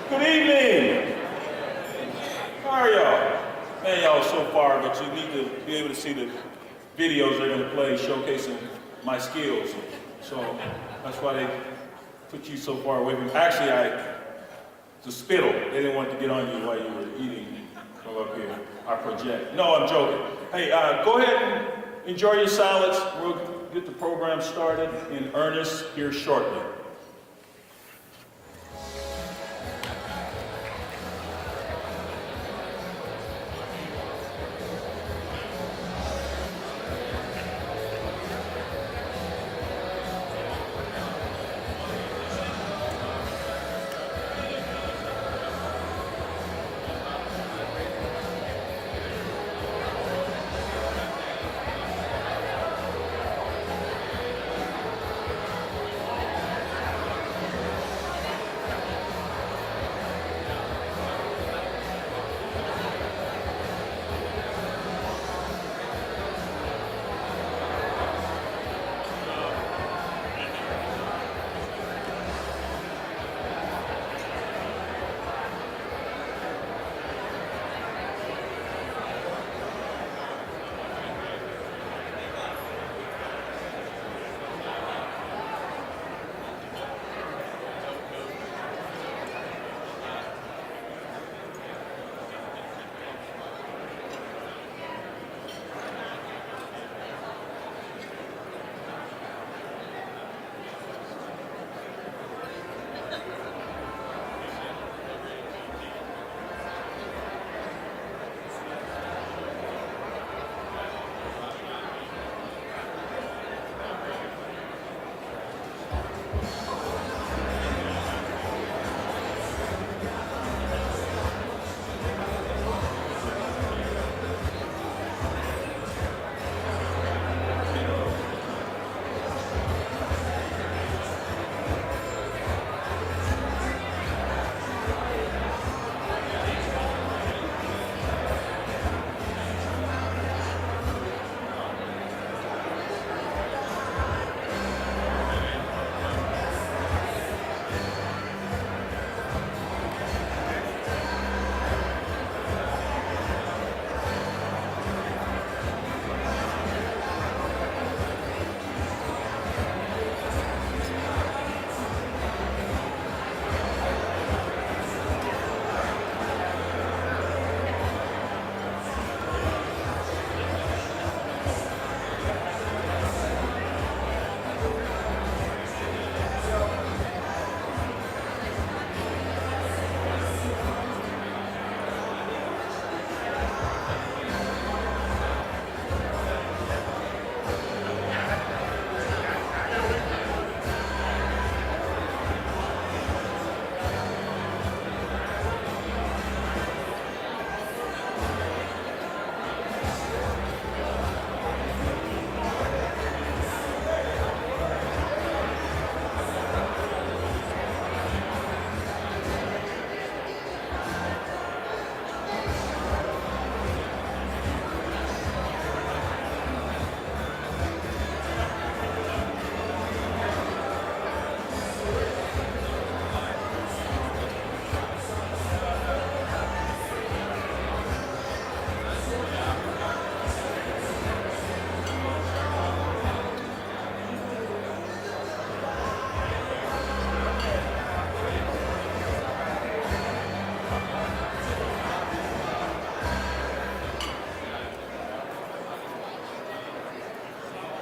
Good evening. How are y'all? Man, y'all so far, but you need to be able to see the videos they're going to play showcasing my skills. So that's why they put you so far away from. Actually, the spittle. They didn't want to get on you while you were eating from up here. I project. No, I'm joking. Hey, go ahead and enjoy your salads. We'll get the program started in earnest here shortly.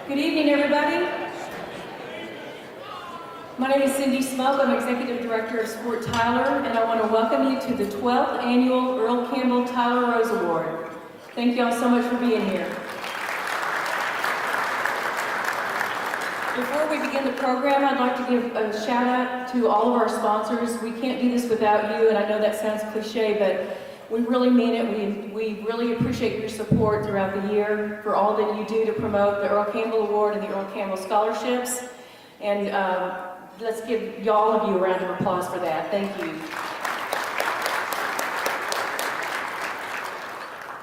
Good evening, everybody. My name is Cindy Smoke. I'm Executive Director of Sport Tyler, and I want to welcome you to the 12th Annual Earl Campbell Tyler Rose Award. Thank you all so much for being here. Before we begin the program, I'd like to give a shout out to all of our sponsors. We can't do this without you, and I know that sounds cliche, but we really mean it. We really appreciate your support throughout the year for all that you do to promote the Earl Campbell Award and the Earl Campbell Scholarships. And let's give all of you a round of applause for that. Thank you.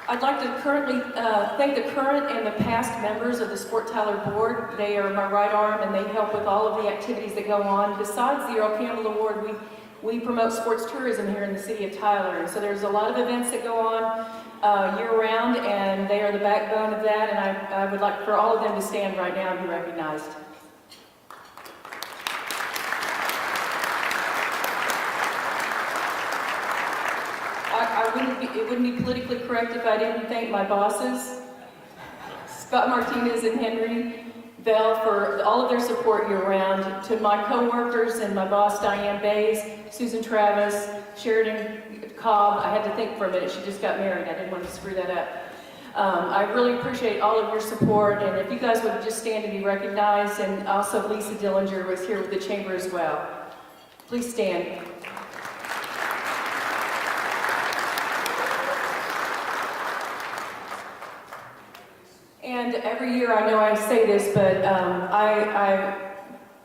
I'd like to thank the current and the past members of the Sport Tyler Board. They are my right arm and they help with all of the activities that go on. Besides the Earl Campbell Award, we promote sports tourism here in the city of Tyler. And so there's a lot of events that go on year-round, and they are the backbone of that, and I would like for all of them to stand right now and be recognized. It wouldn't be politically correct if I didn't thank my bosses, Scott Martinez and Henry Bell, for all of their support year-round, to my co-workers and my boss, Diane Bays, Susan Travis, Sheridan Cobb. I had to think for a minute, she just got married, I didn't want to screw that up. I really appreciate all of your support, and if you guys would just stand to be recognized, and also Lisa Dillinger was here with the chamber as well. Please stand. And every year, I know I say this, but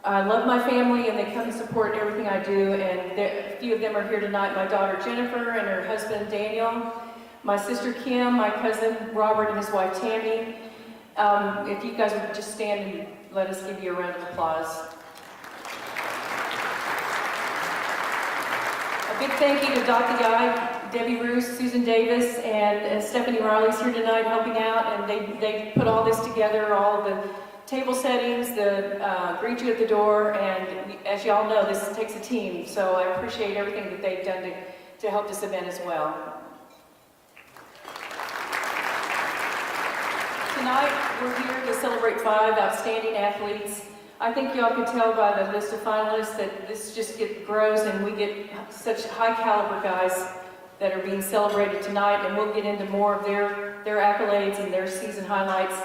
I love my family, and they come and support everything I do, and a few of them are here tonight. My daughter Jennifer and her husband Daniel, my sister Kim, my cousin Robert and his wife Tammy. If you guys would just stand and let us give you a round of applause. A big thank you to Dr. Guy, Debbie Roos, Susan Davis, and Stephanie Riley's here tonight helping out, and they put all this together, all the table settings, the greet you at the door, and as y'all know, this takes a team, so I appreciate everything that they've done to help this event as well. Tonight, we're here to celebrate 5 outstanding athletes. I think y'all can tell by the list of finalists that this just grows, and we get such high caliber guys that are being celebrated tonight, and we'll get into more of their accolades and their season highlights.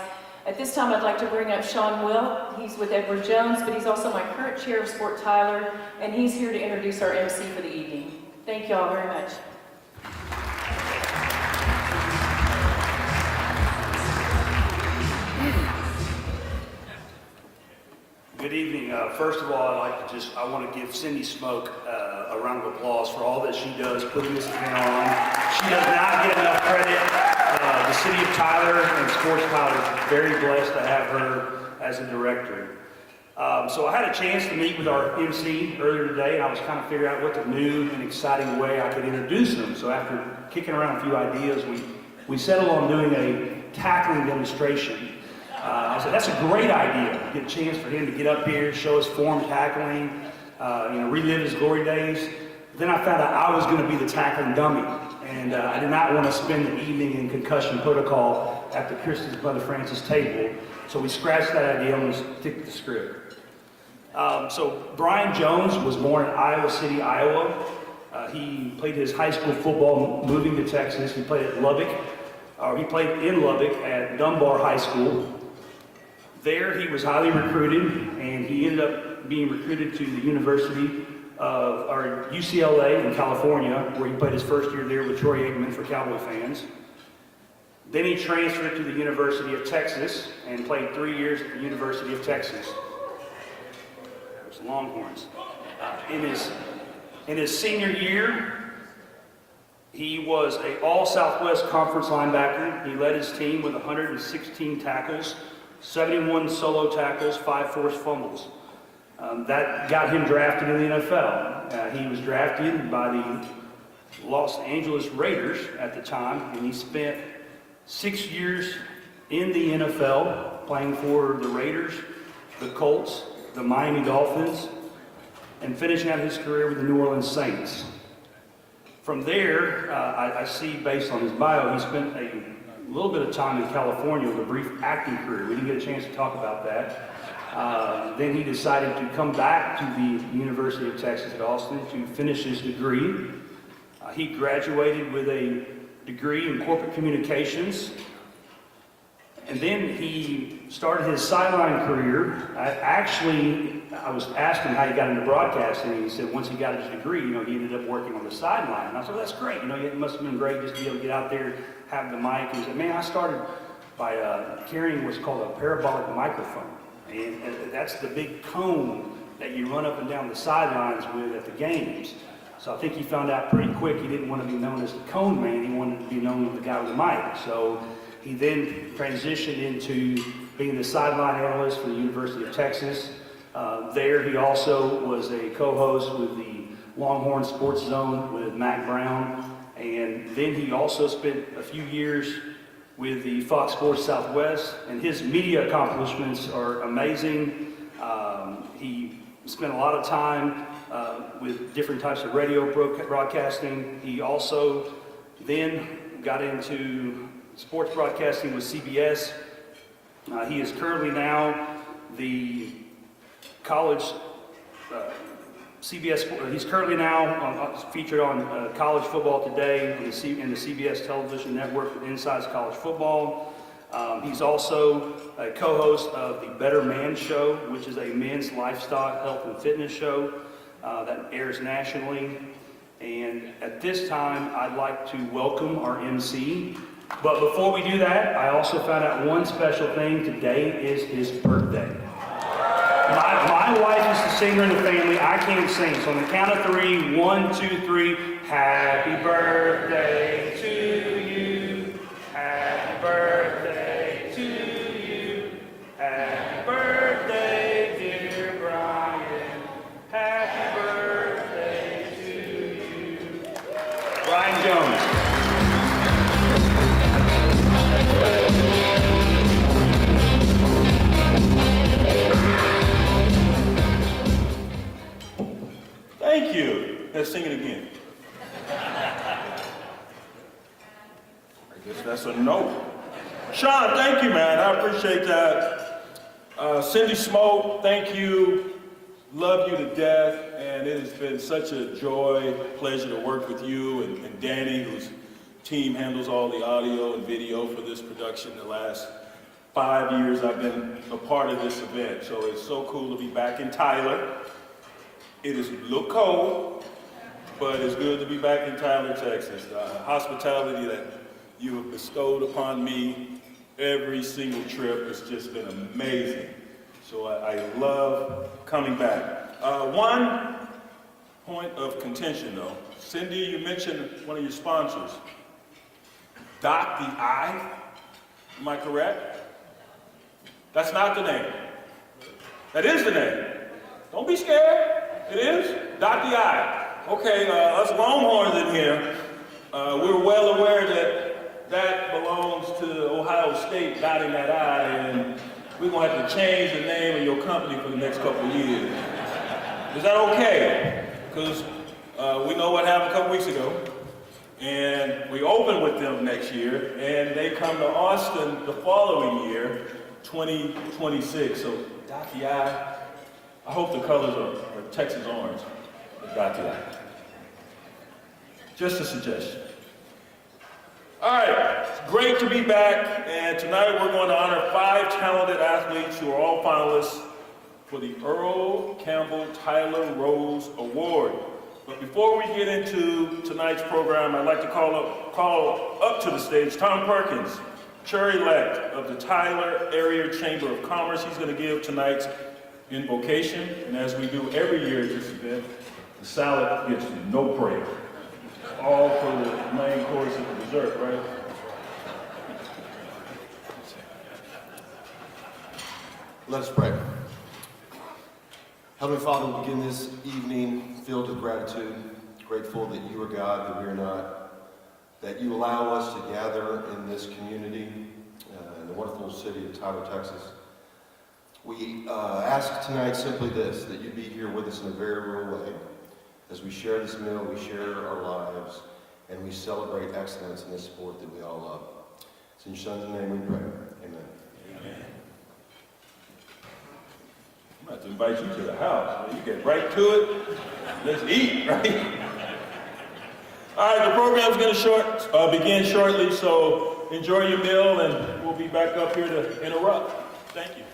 At this time, I'd like to bring up Sean Will. He's with Edward Jones, but he's also my current chair of Sport Tyler, and he's here to introduce our MC for the evening. Thank y'all very much. Good evening. First of all, I want to give Cindy Smoke a round of applause for all that she does putting this event on. She does not get enough credit. The city of Tyler and Sports Tyler is very blessed to have her as a director. So I had a chance to meet with our MC earlier today, and I was kind of figuring out what the new and exciting way I could introduce him. So after kicking around a few ideas, we settled on doing a tackling demonstration. I said, that's a great idea. Get a chance for him to get up here, show his form tackling, relive his glory days. Then I found out I was going to be the tackling dummy. And I did not want to spend the evening in concussion protocol at the Christie's Mother Francis table. So we scratched that idea and we stick to the script. So Brian Jones was born in Iowa City, Iowa. He played his high school football moving to Texas. He played at Lubbock. He played in Lubbock at Dunbar High School. There he was highly recruited, and he ended up being recruited to the University of UCLA in California, where he played his first year there with Troy Aikman for Cowboy fans. Then he transferred to the University of Texas and played 3 years at the University of Texas. There's the Longhorns. In his senior year, he was an All-Southwest Conference linebacker. He led his team with 116 tackles, 71 solo tackles, 5 forced fumbles. That got him drafted in the NFL. He was drafted by the Los Angeles Raiders at the time, and he spent 6 years in the NFL playing for the Raiders, the Colts, the Miami Dolphins, and finishing out his career with the New Orleans Saints. From there, I see based on his bio, he spent a little bit of time in California with a brief acting career. We didn't get a chance to talk about that. Then he decided to come back to the University of Texas at Austin to finish his degree. He graduated with a degree in corporate communications. And then he started his sideline career. I was asking how he got into broadcasting, and he said once he got his degree, he ended up working on the sideline. And I said, well, that's great. It must have been great just to be able to get out there, have the mic. And he said, man, I started by carrying what's called a parabolic microphone. And that's the big cone that you run up and down the sidelines with at the games. So I think he found out pretty quick he didn't want to be known as the cone man. He wanted to be known as the guy with the mic. So he then transitioned into being the sideline analyst for the University of Texas. There he also was a co-host with the Longhorn Sports Zone with Mac Brown. And then he also spent a few years with the Fox Sports Southwest, and his media accomplishments are amazing. He spent a lot of time with different types of radio broadcasting. He also then got into sports broadcasting with CBS. He is currently now the college CBS. He's currently now featured on College Football Today in the CBS television network with Inside's College Football. He's also a co-host of the Better Man Show, which is a men's lifestyle, health, and fitness show that airs nationally. And at this time, I'd like to welcome our MC. But before we do that, I also found out one special thing. Today is his birthday. My wife is the singer in the family. I can't sing. So on the count of 3, 1, 2, 3. Happy birthday to you. Happy birthday to you. Happy birthday, dear Brian. Happy birthday to you. Brian Jones. Thank you. Let's sing it again. I guess that's a no. Sean, thank you, man. I appreciate that. Cindy Smoke, thank you. Love you to death. And it has been such a joy, pleasure to work with you and Danny, whose team handles all the audio and video for this production. The last 5 years I've been a part of this event. So it's so cool to be back in Tyler. It is a little cold, but it's good to be back in Tyler, Texas. The hospitality that you have bestowed upon me every single trip has just been amazing. So I love coming back. One point of contention though. Cindy, you mentioned one of your sponsors. Dot the I, am I correct? That's not the name. That is the name. Don't be scared. It is? Dot the I. Okay, us Longhorns in here, we're well aware that that belongs to Ohio State, dotting that I, and we're going to have to change the name of your company for the next couple of years. Is that okay? Because we know what happened a couple weeks ago, and we open with them next year, and they come to Austin the following year, 2026. So dot the I. I hope the colors are Texas orange. Got to that. Just a suggestion. All right, it's great to be back, and tonight we're going to honor 5 talented athletes who are all finalists for the Earl Campbell Tyler Rose Award. But before we get into tonight's program, I'd like to call up to the stage Tom Perkins, chair-elect of the Tyler Area Chamber of Commerce. He's going to give tonight's invocation, and as we do every year at this event, the salad gets no prayer. All for the main course of the dessert, right? Let us pray. Heavenly Father, we begin this evening filled with gratitude, grateful that you are God, that we are not, that you allow us to gather in this community, in the wonderful city of Tyler, Texas. We ask tonight simply this, that you be here with us in a very real way. As we share this meal, we share our lives, and we celebrate excellence in this sport that we all love. It's in your Son's name we pray. Amen. Amen. I'm about to invite you to the house. You get right to it. Let's eat, right? All right, the program's going to begin shortly, so enjoy your meal, and we'll be back up here to interrupt. Thank you.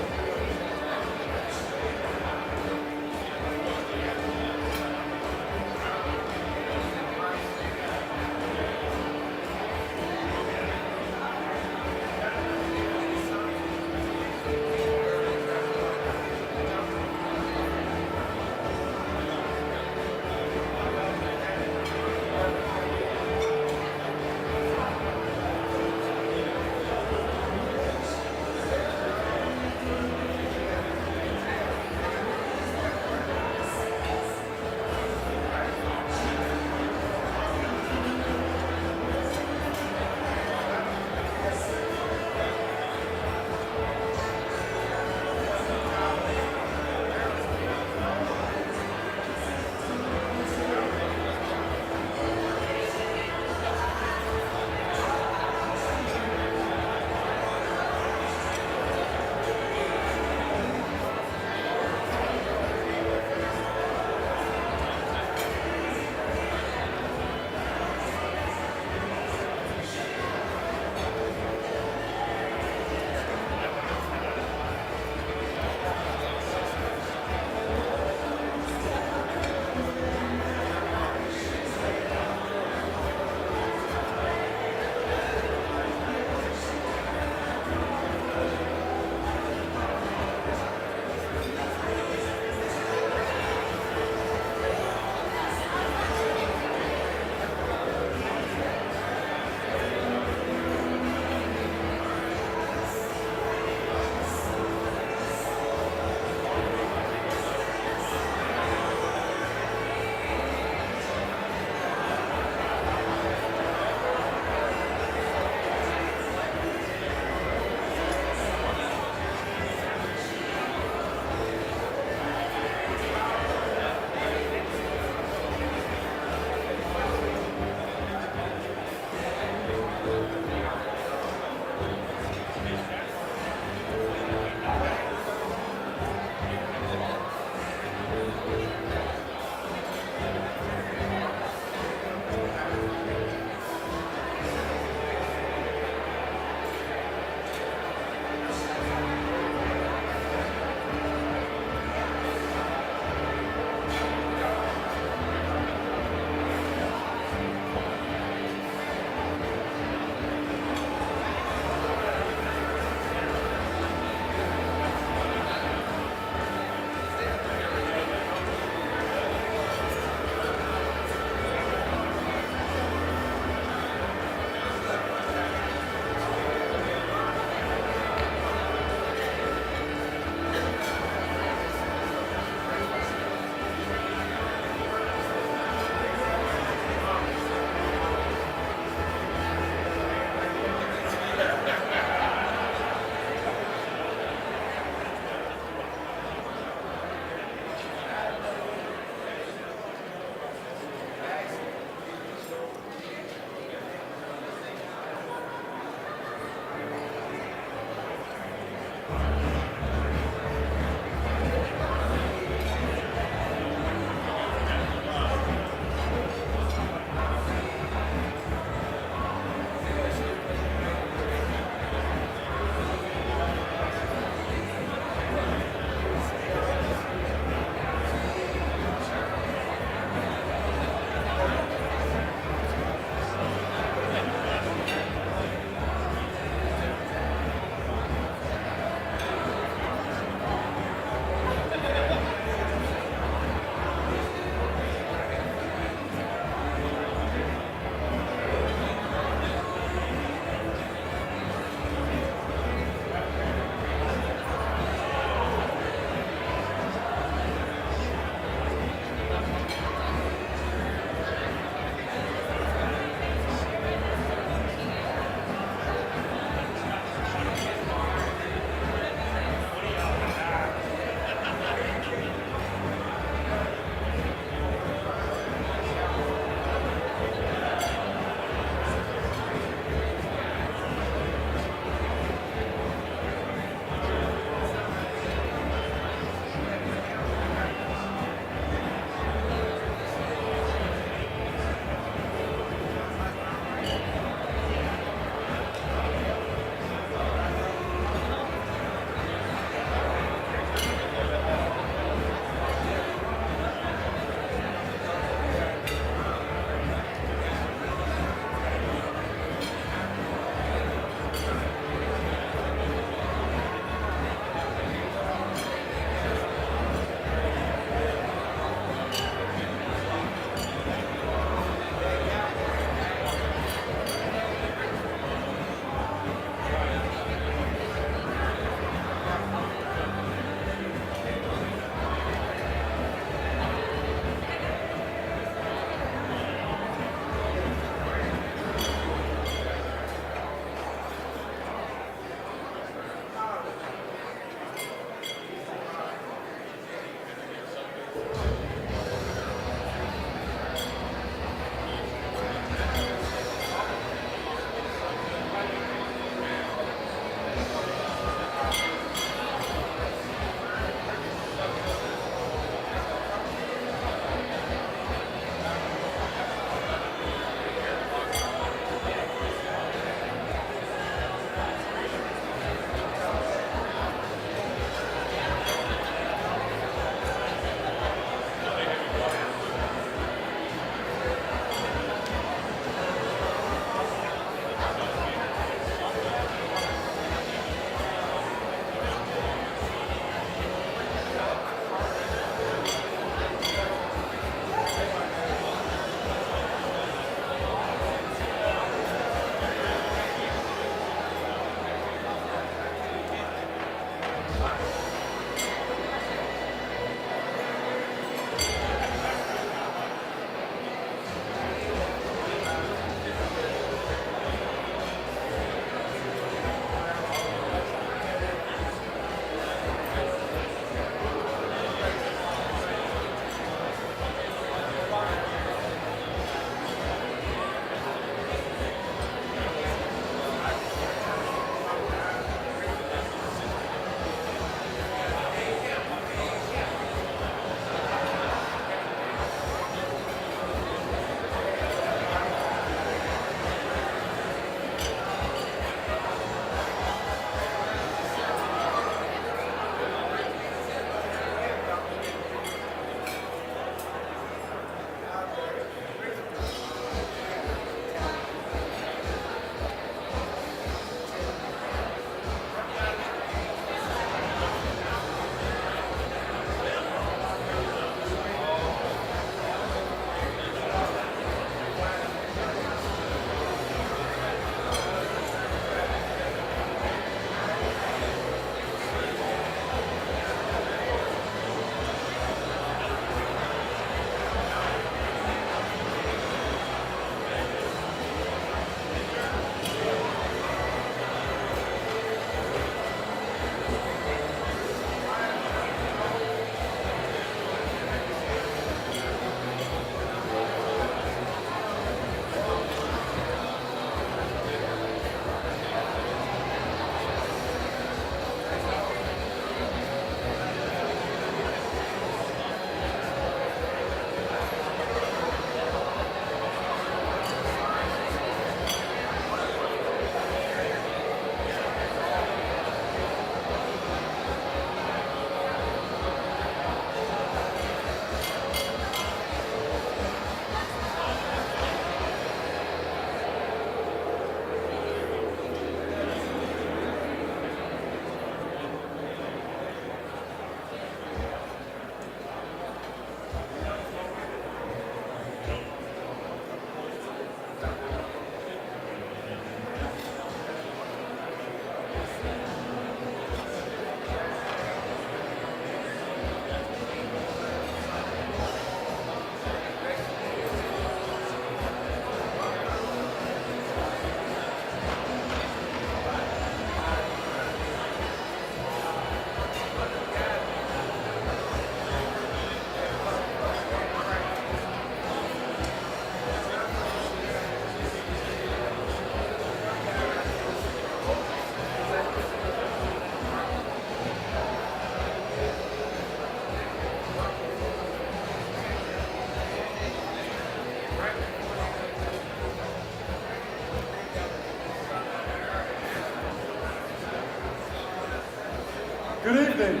Good evening.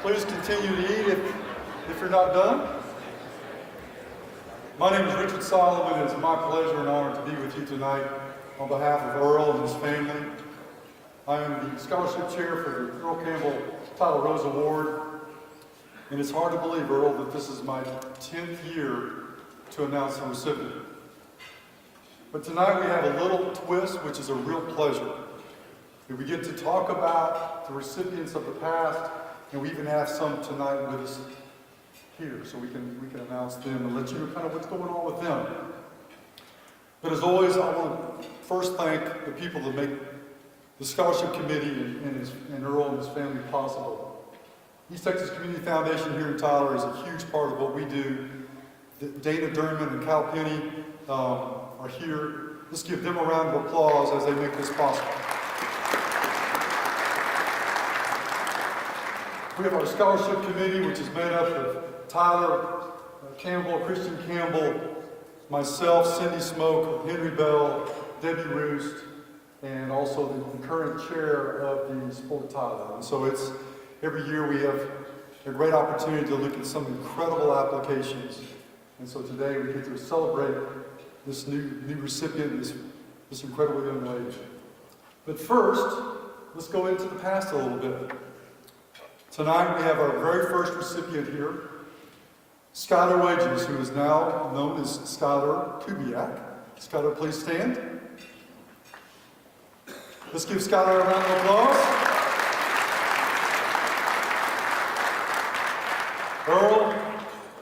Please continue to eat if you're not done. My name is Richard Solomon, and it's my pleasure and honor to be with you tonight on behalf of Earl and his family. I am the scholarship chair for the Earl Campbell Tyler Rose Award, and it's hard to believe, Earl, that this is my 10th year to announce the recipient. But tonight we have a little twist, which is a real pleasure. We get to talk about the recipients of the past, and we even have some tonight with us here, so we can announce them and let you know kind of what's going on with them. But as always, I want to first thank the people that make the scholarship committee and Earl and his family possible. East Texas Community Foundation here in Tyler is a huge part of what we do. Dana Durman and Cal Penny are here. Let's give them a round of applause as they make this possible. We have our scholarship committee, which is made up of Tyler Campbell, Christian Campbell, myself, Cindy Smoke, Henry Bell, Debbie Roost, and also the current chair of the Sport of Tyler. And so it's every year we have a great opportunity to look at some incredible applications. And so today we get to celebrate this new recipient, this incredible young lady. But first, let's go into the past a little bit. Tonight we have our very first recipient here, Skylar Wages, who is now known as Skylar Kubiak. Skylar, please stand. Let's give Skylar a round of applause. Earl,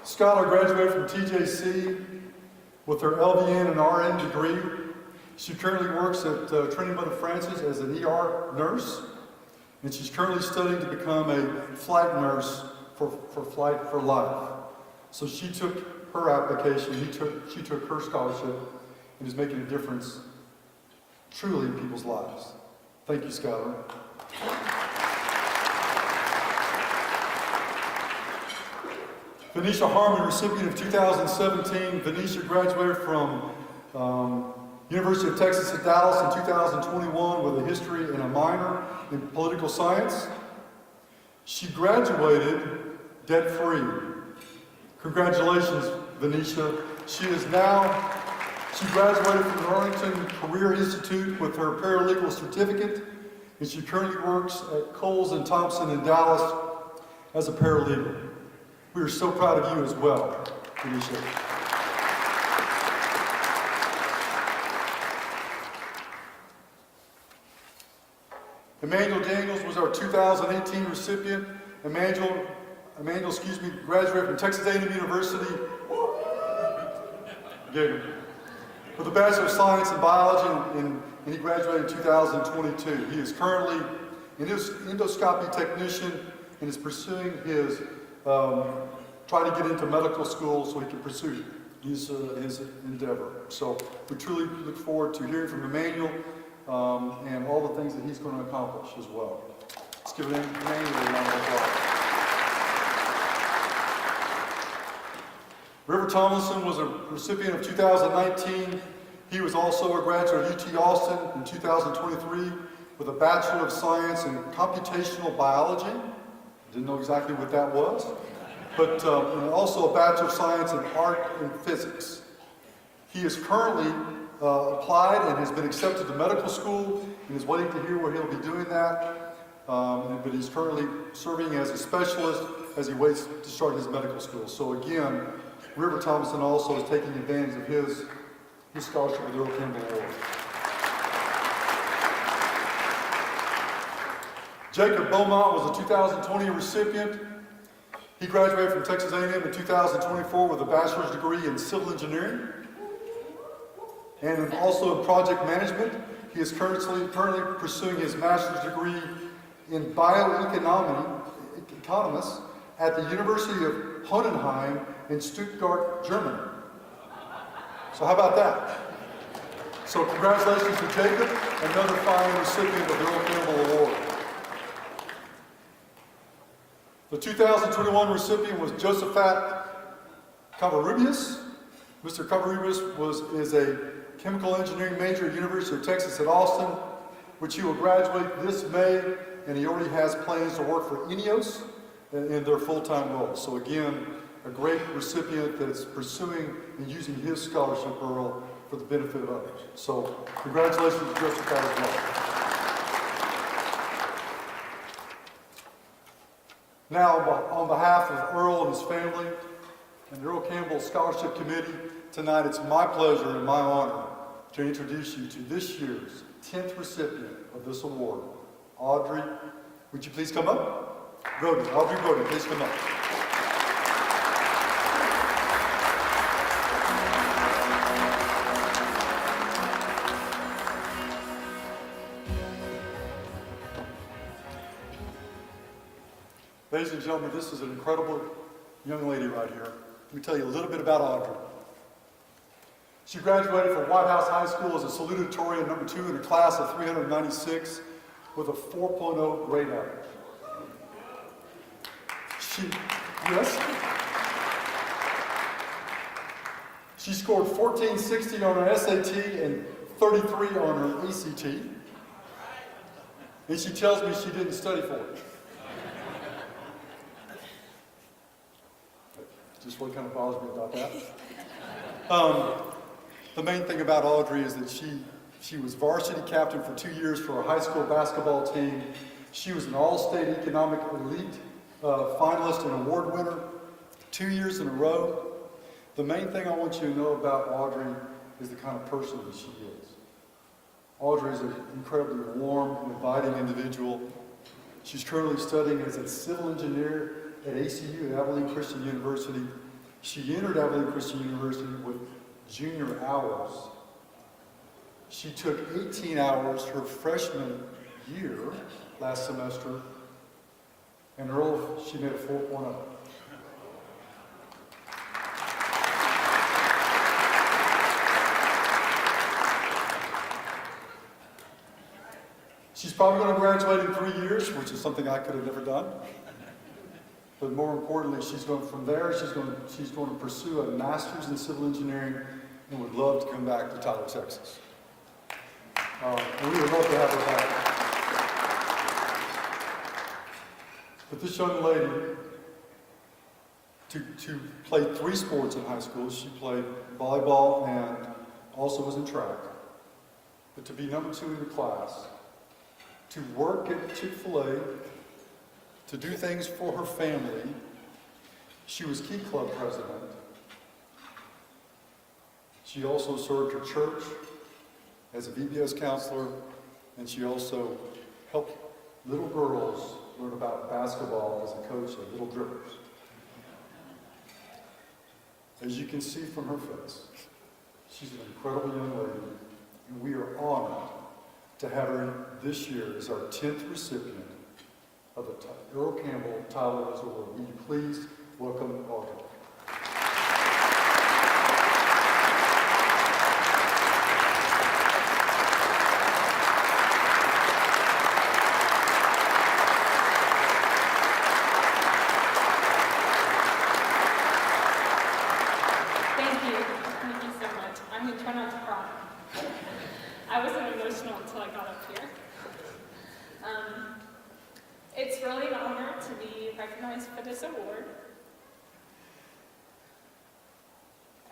Skylar graduated from TJC with her LVN and RN degree. She currently works at Trinity Mother Francis as an ER nurse, and she's currently studying to become a flight nurse for Flight for Life. So she took her application, she took her scholarship, and is making a difference truly in people's lives. Thank you, Skylar. Venetia Harmon, recipient of 2017. Venetia graduated from University of Texas at Dallas in 2021 with a history and a minor in political science. She graduated debt-free. Congratulations, Venetia. She graduated from the Arlington Career Institute with her paralegal certificate, and she currently works at Coles and Thompson in Dallas as a paralegal. We are so proud of you as well, Venetia. Emmanuel Daniels was our 2018 recipient. Emmanuel, graduated from Texas A&M University with a Bachelor of Science in Biology, and he graduated in 2022. He is currently an endoscopy technician and is pursuing his, trying to get into medical school so he can pursue his endeavor. So we truly look forward to hearing from Emmanuel and all the things that he's going to accomplish as well. Let's give Emmanuel a round of applause. River Tomlinson was a recipient of 2019. He was also a graduate of UT Austin in 2023 with a Bachelor of Science in Computational Biology. Didn't know exactly what that was, but and also a Bachelor of Science in Art and Physics. He is currently applied and has been accepted to medical school and is waiting to hear where he'll be doing that. But he's currently serving as a specialist as he waits to start his medical school. So again, River Thompson also is taking advantage of his scholarship with the Earl Campbell Award. Jacob Beaumont was a 2020 recipient. He graduated from Texas A&M in 2024 with a bachelor's degree in civil engineering and also in project management. He is currently pursuing his master's degree in bioeconomics at the University of Hohenheim in Stuttgart, Germany. So how about that? So congratulations to Jacob, another fine recipient of the Earl Campbell Award. The 2021 recipient was Josephat Covarrubias. Mr. Covarrubias is a chemical engineering major at University of Texas at Austin which he will graduate this May, and he already has plans to work for INEOS in their full-time role. So again, a great recipient that's pursuing and using his scholarship, Earl, for the benefit of others. So congratulations to Jessica as well. Now, on behalf of Earl and his family and the Earl Campbell Scholarship Committee, tonight it's my pleasure and my honor to introduce you to this year's 10th recipient of this award. Audrey, would you please come up? Audrey Groden, please come up. Ladies and gentlemen, this is an incredible young lady right here. Let me tell you a little bit about Audrey. She graduated from White House High School as a salutatorian number 2 in a class of 396 with a 4.0 grade average. She scored 1460 on her SAT and 33 on her ACT. And she tells me she didn't study for it. Just what kind of bothers me about that. The main thing about Audrey is that she was varsity captain for 2 years for her high school basketball team. She was an all-state economic elite finalist and award winner 2 years in a row. The main thing I want you to know about Audrey is the kind of person that she is. Audrey is an incredibly warm and inviting individual. She's currently studying as a civil engineer at ACU, Abilene Christian University. She entered Abilene Christian University with junior hours. She took 18 hours her freshman year last semester, and Earl, she made a 4.0. She's probably going to graduate in 3 years, which is something I could have never done. But more importantly, she's going to pursue a master's in civil engineering and would love to come back to Tyler, Texas. And we would love to have her back. But this young lady, to play 3 sports in high school, she played volleyball and also was in track. But to be number 2 in the class, to work at Chick-fil-A, to do things for her family. She was Key Club president. She also served her church as a VBS counselor, and she also helped little girls learn about basketball as a coach of Little Drippers. As you can see from her face, she's an incredible young lady, and we are honored to have her this year as our 10th recipient of the Earl Campbell Tyler Rose Award. Will you please welcome Audrey? Thank you so much. I'm going to try not to cry. I wasn't emotional until I got up here. It's really an honor to be recognized for this award.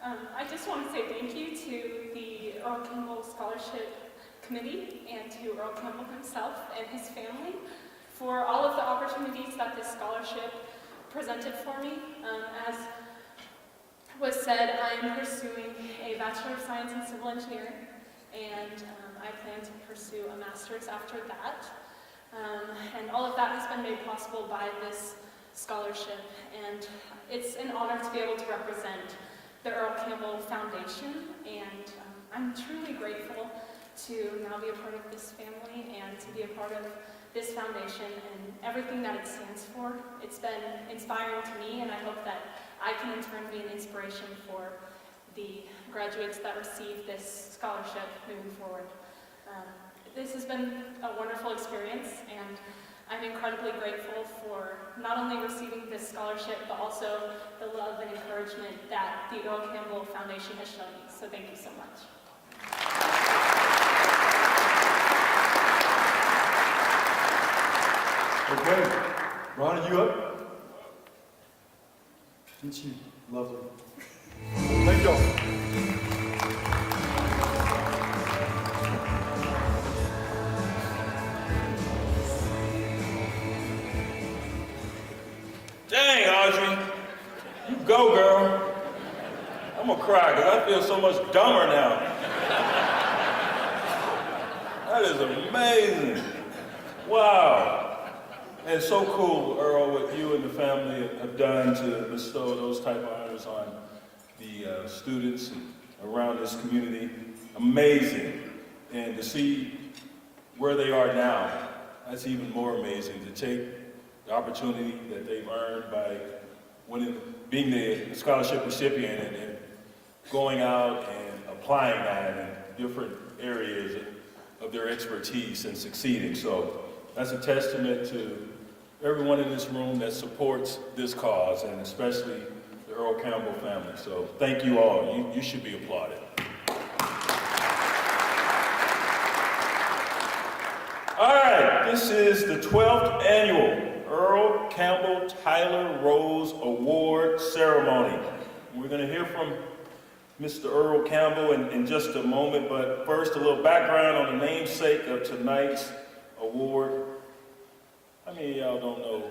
I just want to say thank you to the Earl Campbell Scholarship Committee and to Earl Campbell himself and his family for all of the opportunities that this scholarship presented for me. As was said, I am pursuing a Bachelor of Science in Civil Engineering, and I plan to pursue a master's after that. And all of that has been made possible by this scholarship, and it's an honor to be able to represent the Earl Campbell Foundation, and I'm truly grateful to now be a part of this family and to be a part of this foundation and everything that it stands for. It's been inspiring to me, and I hope that I can in turn be an inspiration for the graduates that receive this scholarship moving forward. This has been a wonderful experience, and I'm incredibly grateful for not only receiving this scholarship, but also the love and encouragement that the Earl Campbell Foundation has shown me. So thank you so much. Okay, Ronnie, you up? Isn't she lovely? Thank y'all. Dang, Audrey. You go, girl. I'm gonna cry because I feel so much dumber now. That is amazing. Wow. And it's so cool, Earl, what you and the family have done to bestow those type of honors on the students around this community. Amazing. And to see where they are now, that's even more amazing. To take the opportunity that they've earned by being the scholarship recipient and going out and applying that in different areas of their expertise and succeeding. So that's a testament to everyone in this room that supports this cause, and especially the Earl Campbell family. So thank you all. You should be applauded. All right, this is the 12th annual Earl Campbell Tyler Rose Award ceremony. We're going to hear from Mr. Earl Campbell in just a moment, but first a little background on the namesake of tonight's award. How many of y'all don't know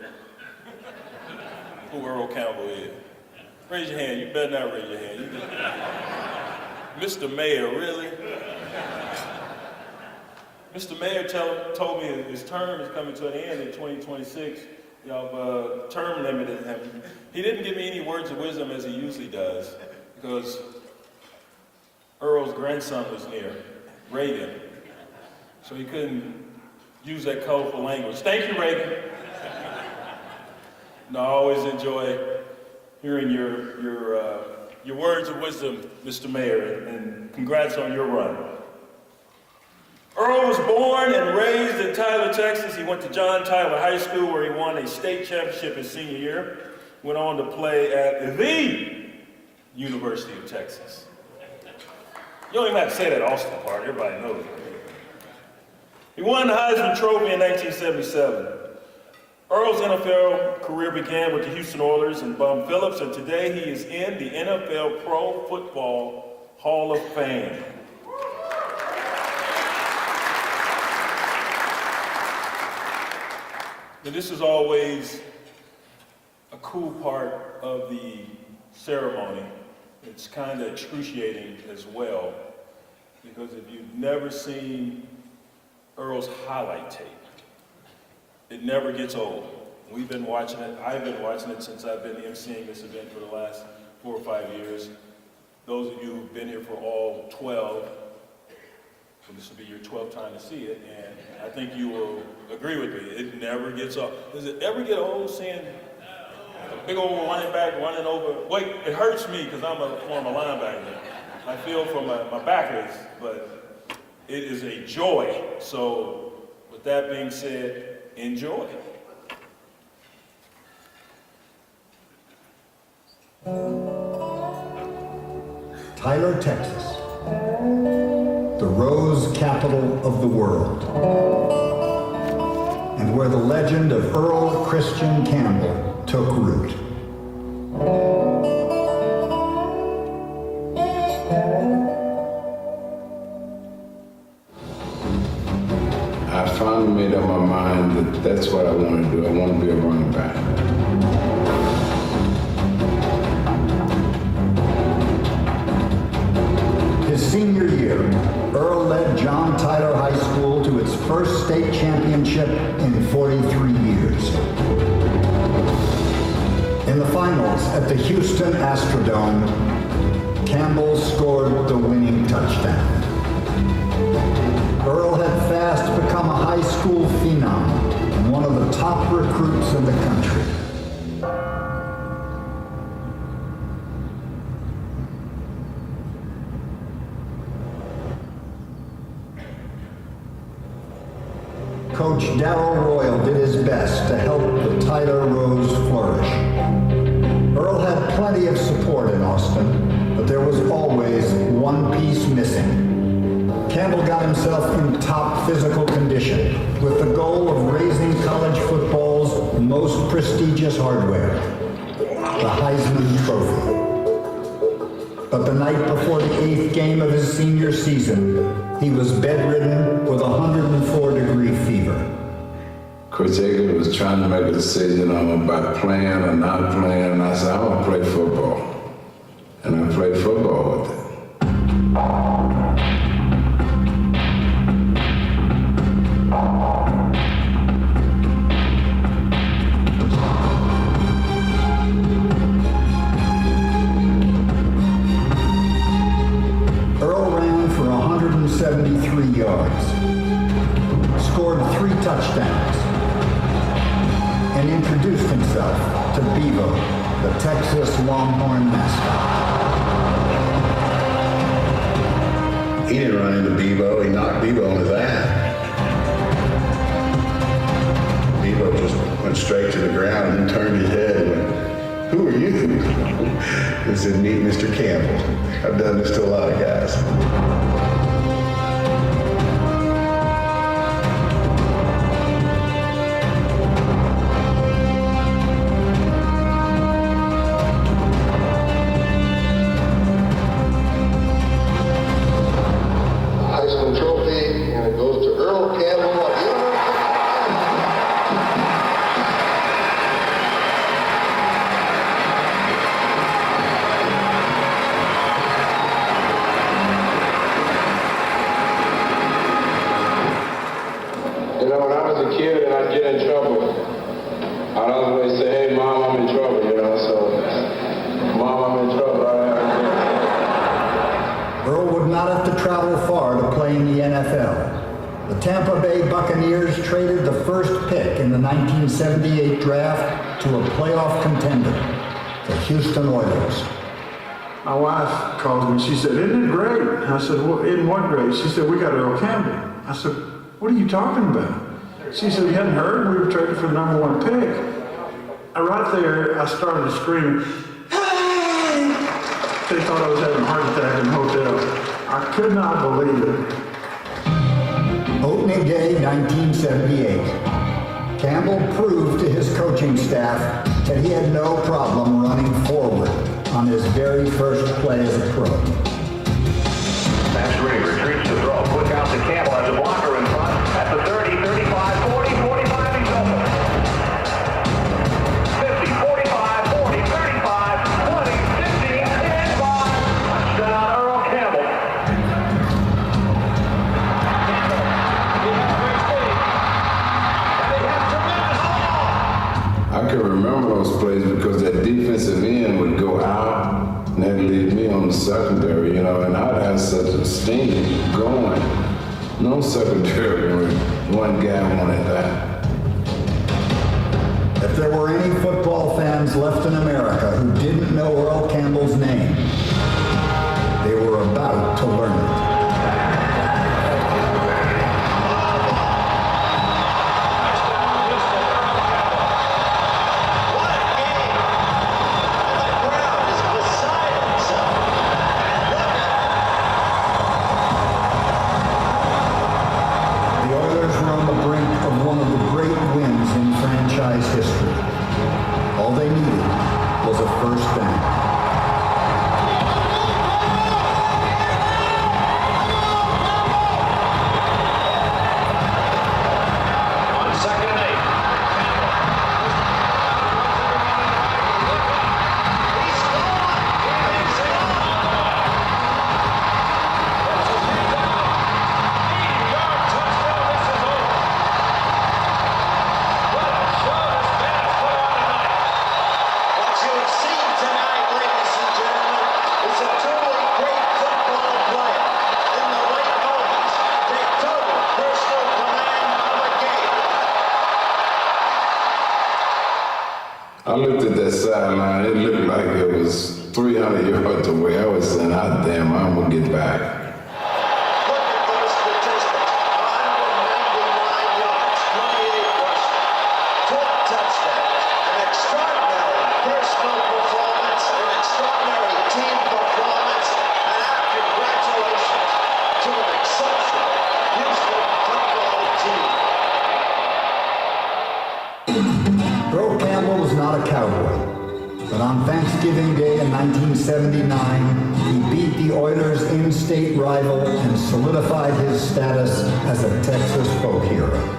who Earl Campbell is? Raise your hand. You better not raise your hand. Mr. Mayor, really? Mr. Mayor told me his term is coming to an end in 2026. Y'all term limited him. He didn't give me any words of wisdom as he usually does, because Earl's grandson was near, Reagan, so he couldn't use that colorful language. Thank you, Reagan. No, I always enjoy hearing your words of wisdom, Mr. Mayor, and congrats on your run. Earl was born and raised in Tyler, Texas. He went to John Tyler High School, where he won a state championship his senior year. Went on to play at the University of Texas. You don't even have to say that Austin part, everybody knows it. He won the Heisman Trophy in 1977. Earl's NFL career began with the Houston Oilers and Bum Phillips, and today he is in the NFL Pro Football Hall of Fame. And this is always a cool part of the ceremony. It's kind of excruciating as well, because if you've never seen Earl's highlight tape, it never gets old. We've been watching it. I've been watching it since I've been emceeing this event for the last 4 or 5 years. Those of you who've been here for all 12, so this will be your 12th time to see it, and I think you will agree with me. It never gets old. Does it ever get old seeing a big old running back running over? Wait, it hurts me because I'm a former linebacker. I feel for my backers, but it is a joy. So with that being said, enjoy. Tyler, Texas, the rose capital of the world, and where the legend of Earl Christian Campbell took root. I finally made up my mind that that's what I want to do. I want to be a running back. His senior year, Earl led John Tyler High School to its first state championship in 43 years. In the finals at the Houston Astrodome, Campbell scored the winning touchdown. Earl had fast become a high school phenom and one of the top recruits in the country. Coach Darrell Royal did his best to help the Tyler Rose flourish. Earl had plenty of support in Austin, but there was always one piece missing. Campbell got himself in top physical condition with the goal of raising college football most prestigious hardware, the Heisman Trophy. But the night before the 8th game of his senior season, he was bedridden with a 104-degree fever. Coach Egan was trying to make a decision on about playing or not playing, and I said, I want to play football. And I played football with him. Earl ran for 173 yards, scored 3 touchdowns, and introduced himself to Bevo, the Texas Longhorn mascot. He didn't run into Bevo, he knocked Bevo on his ass. Bevo just went straight to the ground and turned his head and went, "Who are you?" He said, "Meet Mr. Campbell. I've done this to a lot of guys." Heisman Trophy, and it goes to Earl Campbell of the You know, when I was a kid and I'd get in trouble, I'd always say, "Hey, Mom, I'm in trouble," you know, so, "Mom, I'm in trouble." Earl would not have to travel far to play in the NFL. The Tampa Bay Buccaneers traded the first pick in the 1978 draft to a playoff contender, the Houston Oilers. My wife called me. She said, "Isn't it great?" I said, "Well, in what great?" She said, "We got Earl Campbell." I said, "What are you talking about?" She said, "You hadn't heard? We were traded for the #1 pick." Right there, I started screaming, "Hey!" They thought I was having a heart attack in the hotel. I could not believe it. Opening day 1978. Campbell proved to his coaching staff that he had no problem running forward on his very first play as a pro. Max Reed retreats to throw. Quick out to Campbell as a blocker in front. At the 30, 35, 40, 45, he's open. 50, 45, 40, 35, 20, 15, and 5. Touchdown, Earl Campbell. I can remember those plays because that defensive end would go out and that'd leave me on the secondary, you know, and I'd have such a steam going. No secondary when one guy wanted that. If there were any football fans left in America who didn't know Earl Campbell's name, they were about to learn it. History. All they needed was a first down. On 2nd and 8. He's gone! He's gone! 80-yard touchdown, this is over. What a show this man has put on tonight. What you have seen tonight, ladies and gentlemen, is a truly great football player. In the late moments, take total personal command of a game. I looked at that sideline, it looked like it was 300 yards away. I was saying, "Ah, damn, I'm gonna get back." Look at those statistics. 199 yards, 28 rushes, 12 touchdowns, an extraordinary personal performance, an extraordinary team performance, and our congratulations to an exceptional Houston football team. But on Thanksgiving Day in 1979, he beat the Oilers' in-state rival and solidified his status as a Texas folk hero.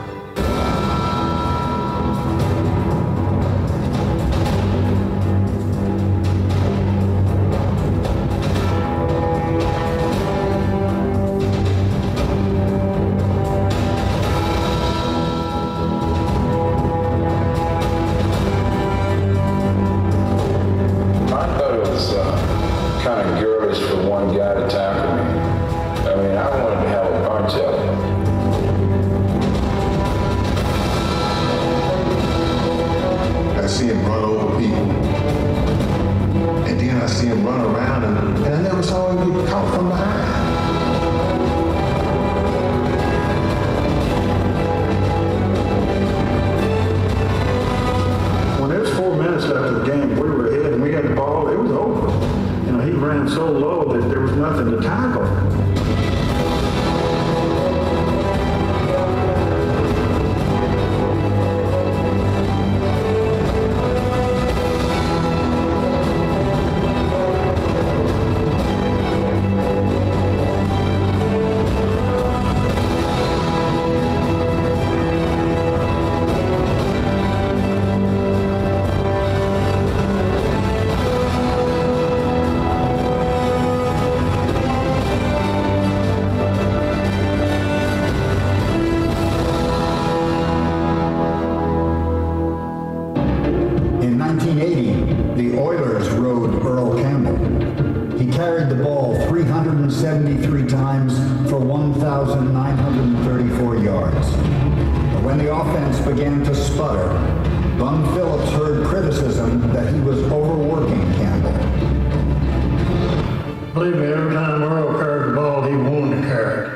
In 1980, the Oilers rode Earl Campbell. He carried the ball 373 times for 1,934 yards. But when the offense began to sputter, Bum Phillips heard criticism that he was overworking Campbell. Believe me, every time Earl carried the ball, he wanted to carry it.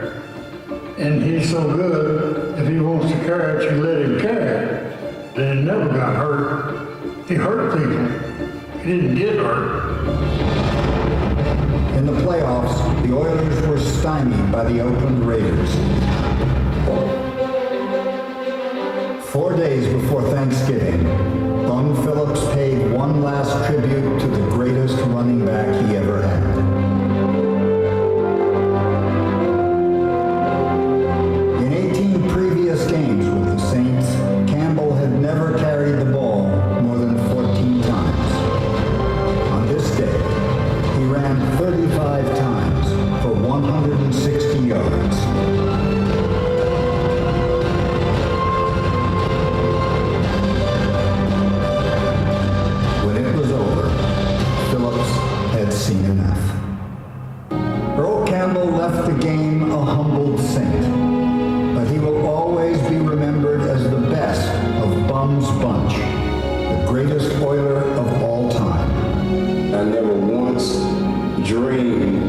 And he's so good, if he wants to carry it, you let him carry it. Then he never got hurt. He hurt people. He didn't get hurt. In the playoffs, the Oilers were stymied by the Oakland Raiders. 4 days before Thanksgiving, Bum Phillips paid one last tribute to the greatest running back he ever had. In 18 previous games with the Saints, Campbell had never carried the ball more than 14 times. On this day, he ran 35 times for 160 yards. When it was over, Phillips had seen enough. Earl Campbell left the game a humbled saint, but he will always be remembered as the best of Bum's bunch, the greatest Oiler of all time. I never once dreamed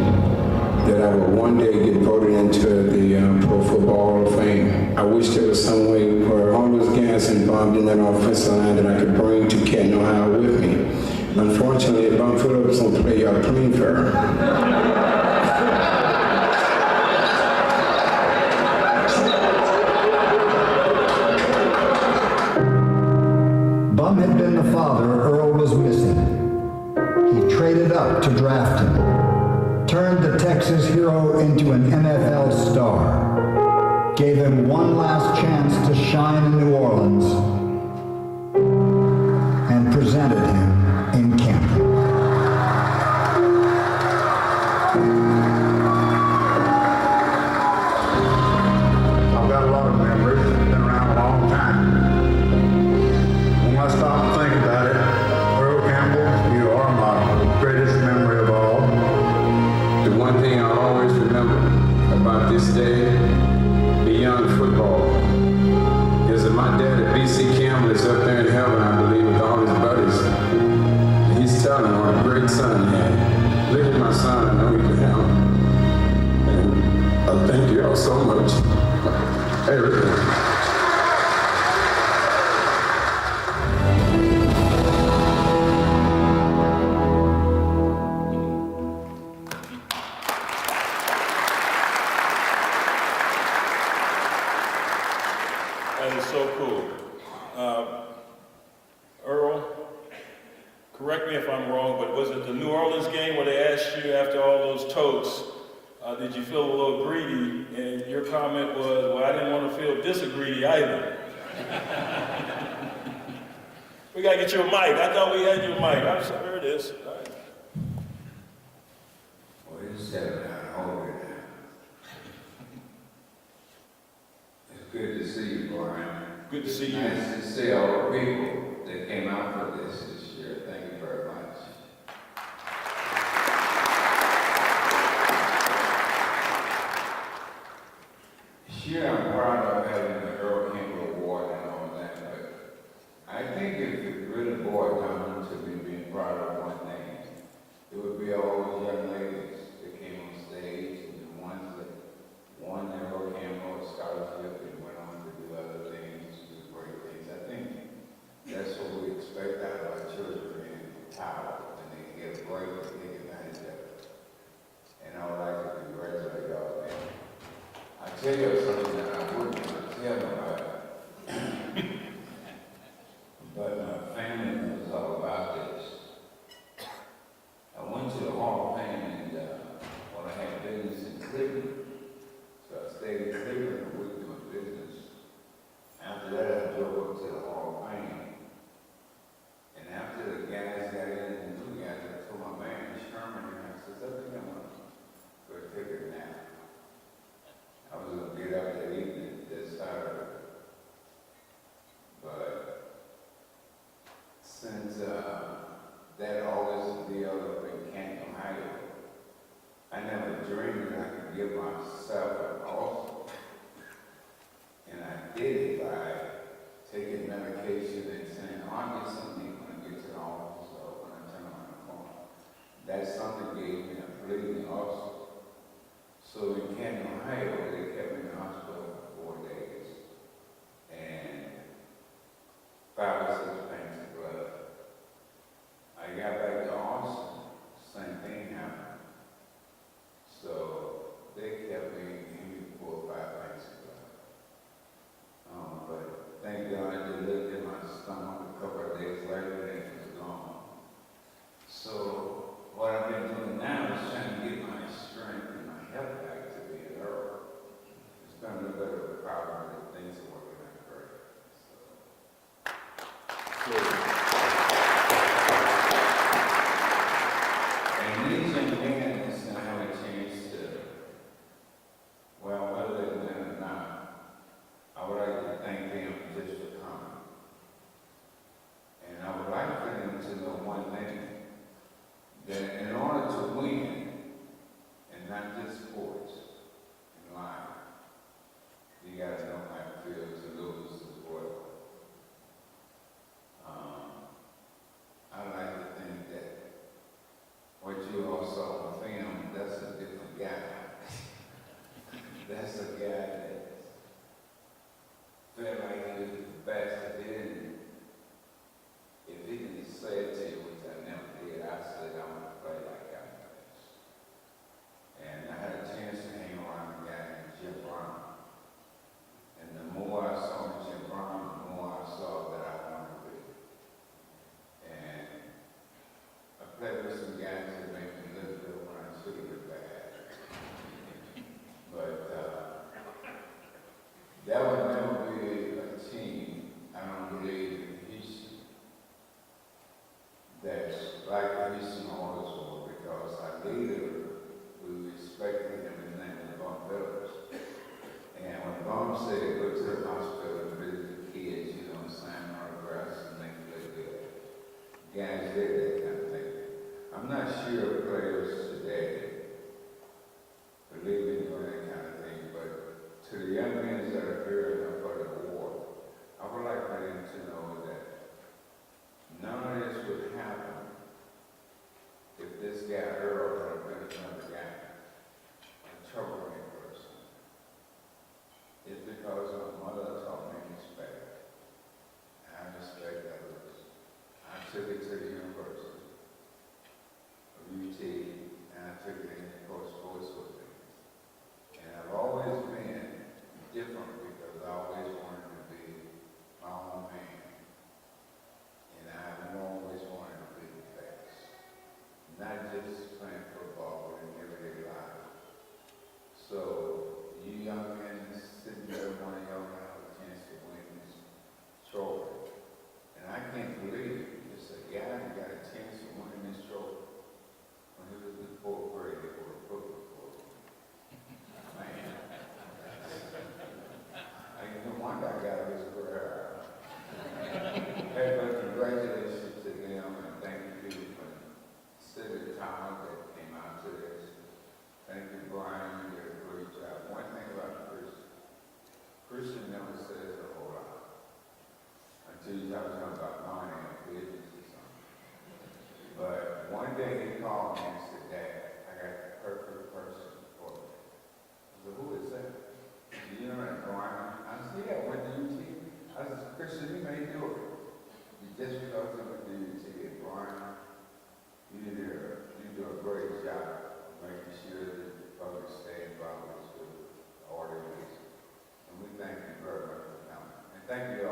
that I would one day get voted into the Pro Football Hall of Fame. I wish there was some way where all those guys involved in that offensive line that I could bring to Canton, Ohio with me. Unfortunately, Bum Phillips don't play y'all clean fair. Bum had been the father Earl was missing. He traded up to draft him, turned the Texas hero into an NFL star, gave him one last chance to shine in New Orleans, and presented him in Canton. I've got a lot of memories. It's been around a long time. When I stop and think about it, Earl Campbell, you are my greatest memory of all. The one thing I'll always remember about this day, beyond football, is that my dad at B.C. Campbell is up there in heaven, I believe, with all his buddies. And he's telling them what a great son he had. Look at my son, I know you can help. And I thank you all so much. Everything. That is so cool. Earl, correct me if I'm wrong, but was it the New Orleans game where they asked you after all those totes, did you feel a little greedy? And your comment was, well, I didn't want to feel this-greedy either. We got to get you a mic. I thought we had your mic. I'm sorry, there it is. All right. Well, it's 7 over now. It's good to see you, Brian. Good to see you. Nice to see all the people that came out for this year. Thank you very much. Sure, I'm proud of having the Earl Campbell Award and all that, but I think if it really boiled down to me being proud of one thing, it would be all those young ladies that came on stage and the ones that won the Earl Campbell scholarship and went on to do other things, do great things. I think that's what we expect out of our children in Tyler, and they get a break and take advantage of it. And I would like to congratulate y'all, man. I tell you something that I wouldn't want to tell nobody, but my family knows all about this. I went to the Hall of Fame and when I had business in Cleveland, so I stayed in Cleveland a week doing business. After that, I drove up to the Hall of Fame, and after the guys got in, and the new guys, I told my man, Sherman, and I said, I think I'm going to go take a nap. I was going to get out that evening, this Saturday. But since that all this deal up in Canton, Ohio, I never dreamed that I could give myself an offer. And I did it by taking medication and saying, oh, I'll get something when I get to the office or when I turn on the phone. That something gave me a bleeding ulcer. So in Canton, Ohio, they kept me in the hospital for 4 days. And 5 or 6 pints of blood. I got back to Austin, same thing happened. So they kept me in 4 or 5 pints of blood. But thank God they looked in my stomach a couple of days later and it was gone. So what I've been doing now is trying to get my strength and my health back to be an Earl. It's been a little bit of a problem that things are working out great. And these young men is going to have a chance to, well, whether they win or not, I would like to thank them just for coming. And I would like for them to know one thing, that in order to win, and not just sports, in life, you got to know how it feels to lose as well. I like to think that what you all saw on film, that's a different guy. That's a guy that felt like he was the best he did. If he can say it to you, which I never did, I said I want to play like I'm the best. And I had a chance to hang around a guy named Jim Brown. And the more I saw Jim Brown, the more I saw that I wanted to be. And I played with some guys that made me look good when I should have been bad. But that would never be a team, I don't believe, in Houston, that's like the Houston Oilers, because our leader, we respected him, his name was Bum Phillips. And when Bum said, go to the hospital and visit the kids, you know, sign autographs and make them look good. Guys did that kind of thing. I'm not sure players today believe in doing that kind of thing, but to the young men that are here for the award, I would like for them to know that none of this would happen if this guy Earl had been another guy, a troublemaker person. It's because my mother taught me respect. I respect others. I took it to the university.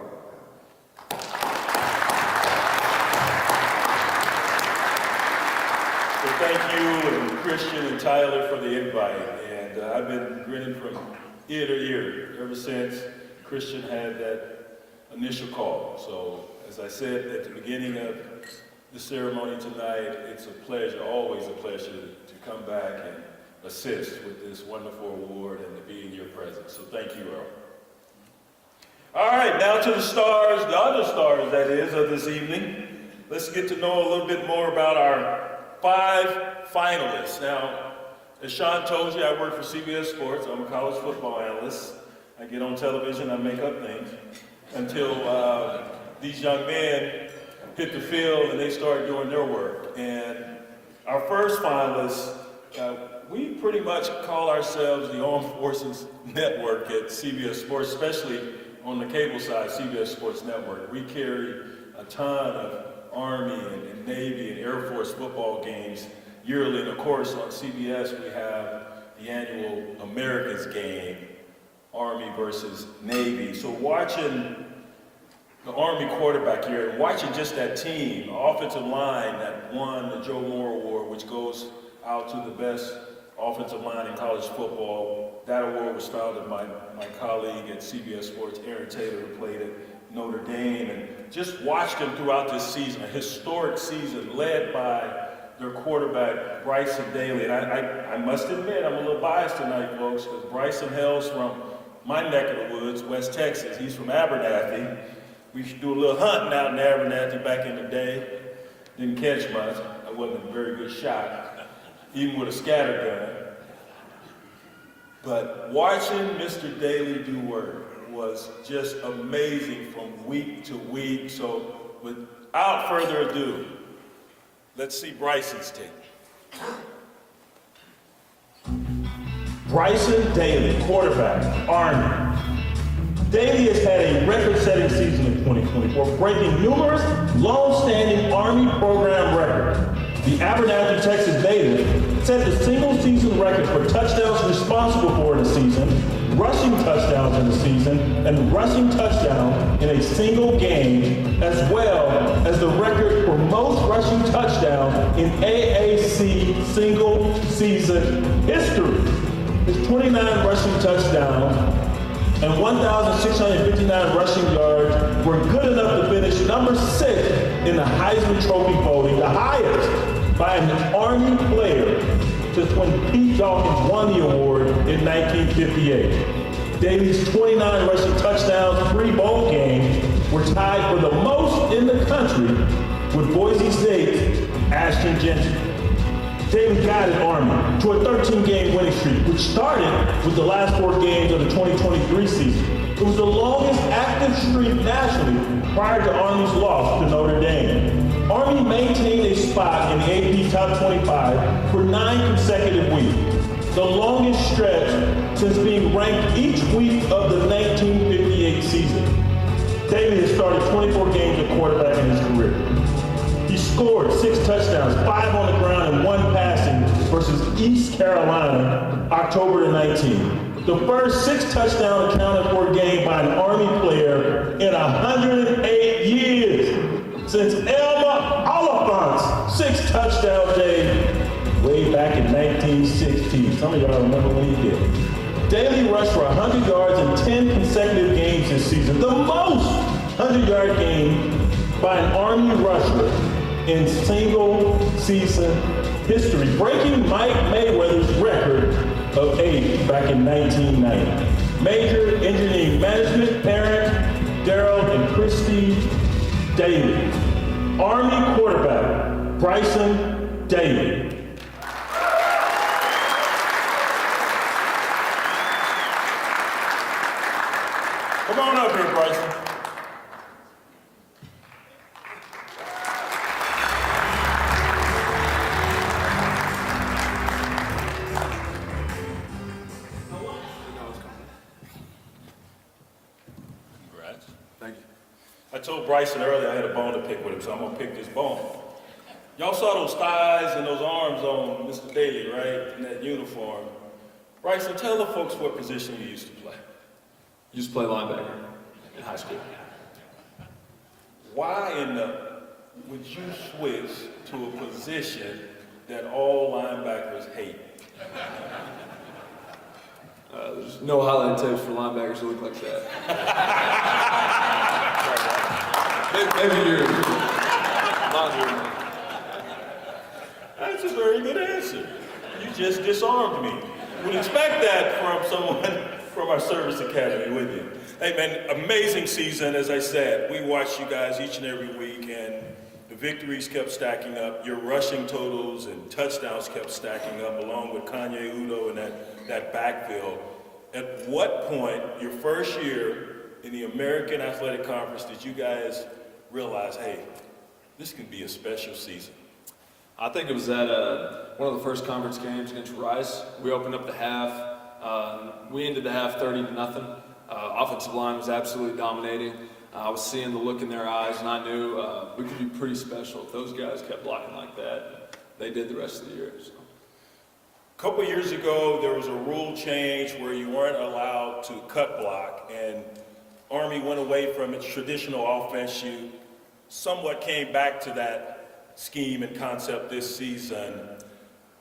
y'all for coming. Well, thank you and Christian and Tyler for the invite. And I've been grinning from ear to ear ever since Christian had that initial call. So as I said at the beginning of the ceremony tonight, it's a pleasure, always a pleasure to come back and assist with this wonderful award and to be in your presence. So thank you, Earl. All right, now to the stars, the other stars, that is, of this evening. Let's get to know a little bit more about our 5 finalists. Now, as Sean told you, I work for CBS Sports. I'm a college football analyst. I get on television, I make up things until these young men hit the field and they start doing their work. And our first finalists, we pretty much call ourselves the Armed Forces Network at CBS Sports, especially on the cable side, CBS Sports Network. We carry a ton of Army and Navy and Air Force football games yearly. And of course, on CBS, we have the annual America's game, Army versus Navy. So watching the Army quarterback here and watching just that team, the offensive line that won the Joe Moore Award, which goes out to the best offensive line in college football. That award was founded by my colleague at CBS Sports, Aaron Taylor, who played at Notre Dame, and just watched them throughout this season, a historic season led by their quarterback, Bryson Daly. And I must admit, I'm a little biased tonight, folks, because Bryson hails from my neck of the woods, West Texas. He's from Abernathy. We used to do a little hunting out in Abernathy back in the day. Didn't catch much. I wasn't a very good shot, even with a scatter gun. But watching Mr. Daly do work was just amazing from week to week. So without further ado, let's see Bryson's tape. Bryson Daly, quarterback, Army. Daly has had a record-setting season in 2024, breaking numerous long-standing Army program records. The Abernathy, Texas native set the single-season record for touchdowns responsible for in a season, rushing touchdowns in a season, and rushing touchdowns in a single game, as well as the record for most rushing touchdowns in AAC single-season history. His 29 rushing touchdowns and 1,659 rushing yards were good enough to finish number 6 in the Heisman Trophy voting, the highest by an Army player since when Pete Dawkins won the award in 1958. Daly's 29 rushing touchdowns, 3 bowl games, were tied for the most in the country with Boise State's Ashton Gentry. Daly guided Army to a 13-game winning streak, which started with the last 4 games of the 2023 season. It was the longest active streak nationally prior to Army's loss to Notre Dame. Army maintained a spot in the AP Top 25 for 9 consecutive weeks, the longest stretch since being ranked each week of the 1958 season. Daly has started 24 games at quarterback in his career. He scored 6 touchdowns, 5 on the ground and 1 passing versus East Carolina, October 19. The first 6 touchdowns accounted for a game by an Army player in 108 years. Since Elmer Oliphant's 6 touchdown day way back in 1916. Some of y'all remember when he did. Daly rushed for 100 yards in 10 consecutive games this season, the most 100-yard game by an Army rusher in single-season history, breaking Mike Mayweather's record of 8 back in 1990. Major engineering management parent Daryl and Christy Daly. Army quarterback Bryson Daly. Come on up here, Bryson. I told Bryson earlier I had a bone to pick with him, so I'm going to pick this bone. Y'all saw those thighs and those arms on Mr. Daly, right, in that uniform. Bryson, tell the folks what position you used to play. Used to play linebacker in high school. why in the would you switch to a position that all linebackers hate? There's no highlight tapes for linebackers that look like that. Maybe you're not here. That's a very good answer. You just disarmed me. You would expect that from someone from our service academy, wouldn't you? Hey man, amazing season, as I said. We watched you guys each and every week, and the victories kept stacking up. Your rushing totals and touchdowns kept stacking up, along with Kanye Udo and that backfield. At what point, your first year in the American Athletic Conference, did you guys realize, hey, this can be a special season? I think it was at one of the first conference games against Rice. We opened up the half. We ended the half 30-0. Offensive line was absolutely dominating. I was seeing the look in their eyes, and I knew we could be pretty special if those guys kept blocking like that. They did the rest of the year. So. A couple years ago, there was a rule change where you weren't allowed to cut block, and Army went away from its traditional offense. You somewhat came back to that scheme and concept this season.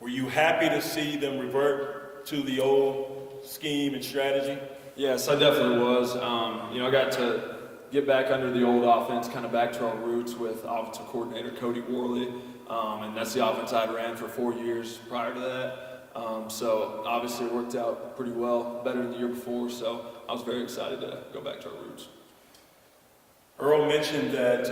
Were you happy to see them revert to the old scheme and strategy? Yes, I definitely was. I got to get back under the old offense, kind of back to our roots with offensive coordinator Cody Worley, and that's the offense I'd ran for 4 years prior to that. So obviously it worked out pretty well, better than the year before, so I was very excited to go back to our roots. Earl mentioned that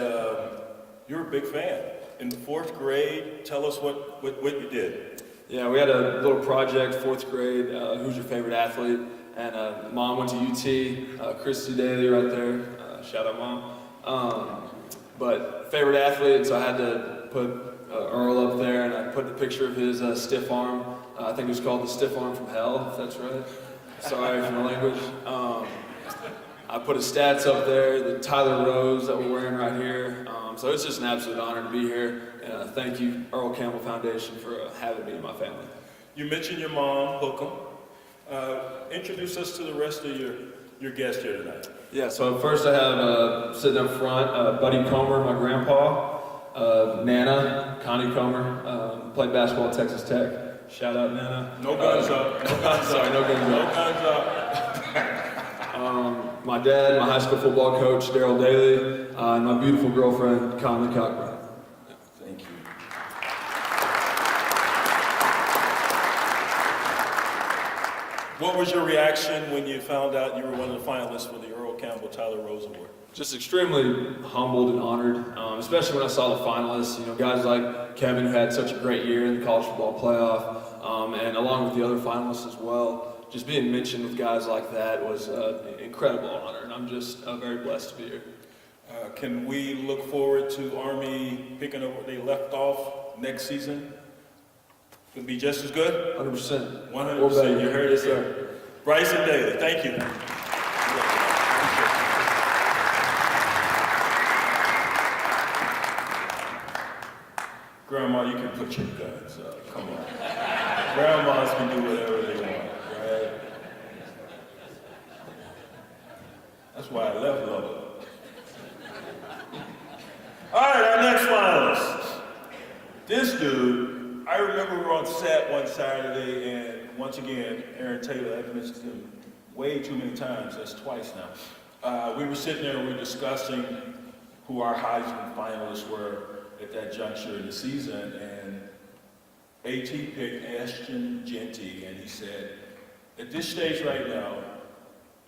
you're a big fan. In the 4th grade, tell us what you did. Yeah, we had a little project, 4th grade, who's your favorite athlete? And Mom went to UT, Christy Daly right there, shout out Mom. But favorite athlete, so I had to put Earl up there, and I put the picture of his stiff arm. I think it was called the stiff arm from hell, if that's right. Sorry for the language. I put his stats up there, the Tyler Rose that we're wearing right here. So it's just an absolute honor to be here. And thank you, Earl Campbell Foundation, for having me and my family. You mentioned your mom, Hookem. Introduce us to the rest of your guests here tonight. Yeah, so first I have sitting up front, Buddy Comer, my grandpa, Nana, Connie Comer, played basketball at Texas Tech. Shout out, Nana. No guns up. No guns sorry, up. no guns No up. guns up. My dad, my high school football coach, Daryl Daly, and my beautiful girlfriend, Conley Cochran. Thank you. What was your reaction when you found out you were one of the finalists for the Earl Campbell Tyler Rose Award? Just extremely humbled and honored, especially when I saw the finalists. Guys like Kevin, who had such a great year in the college football playoff, and along with the other finalists as well. Just being mentioned with guys like that was an incredible honor, and I'm just very blessed to be here. Can we look forward to Army picking up where they left off next season? Could be just as good? 100%. 100%. You heard it, sir. Bryson Daly, thank you. Grandma, you can put your guns up. Come on. Grandmas can do whatever they want, right? That's why I left Lubbock. All right, our next finalist. This dude, I remember we were on set one Saturday, and once again, Aaron Taylor, I've mentioned him way too many times, that's twice now. We were sitting there and we were discussing who our Heisman finalists were at that juncture in the season, and AT picked Ashton Jeanty, and he said, at this stage right now,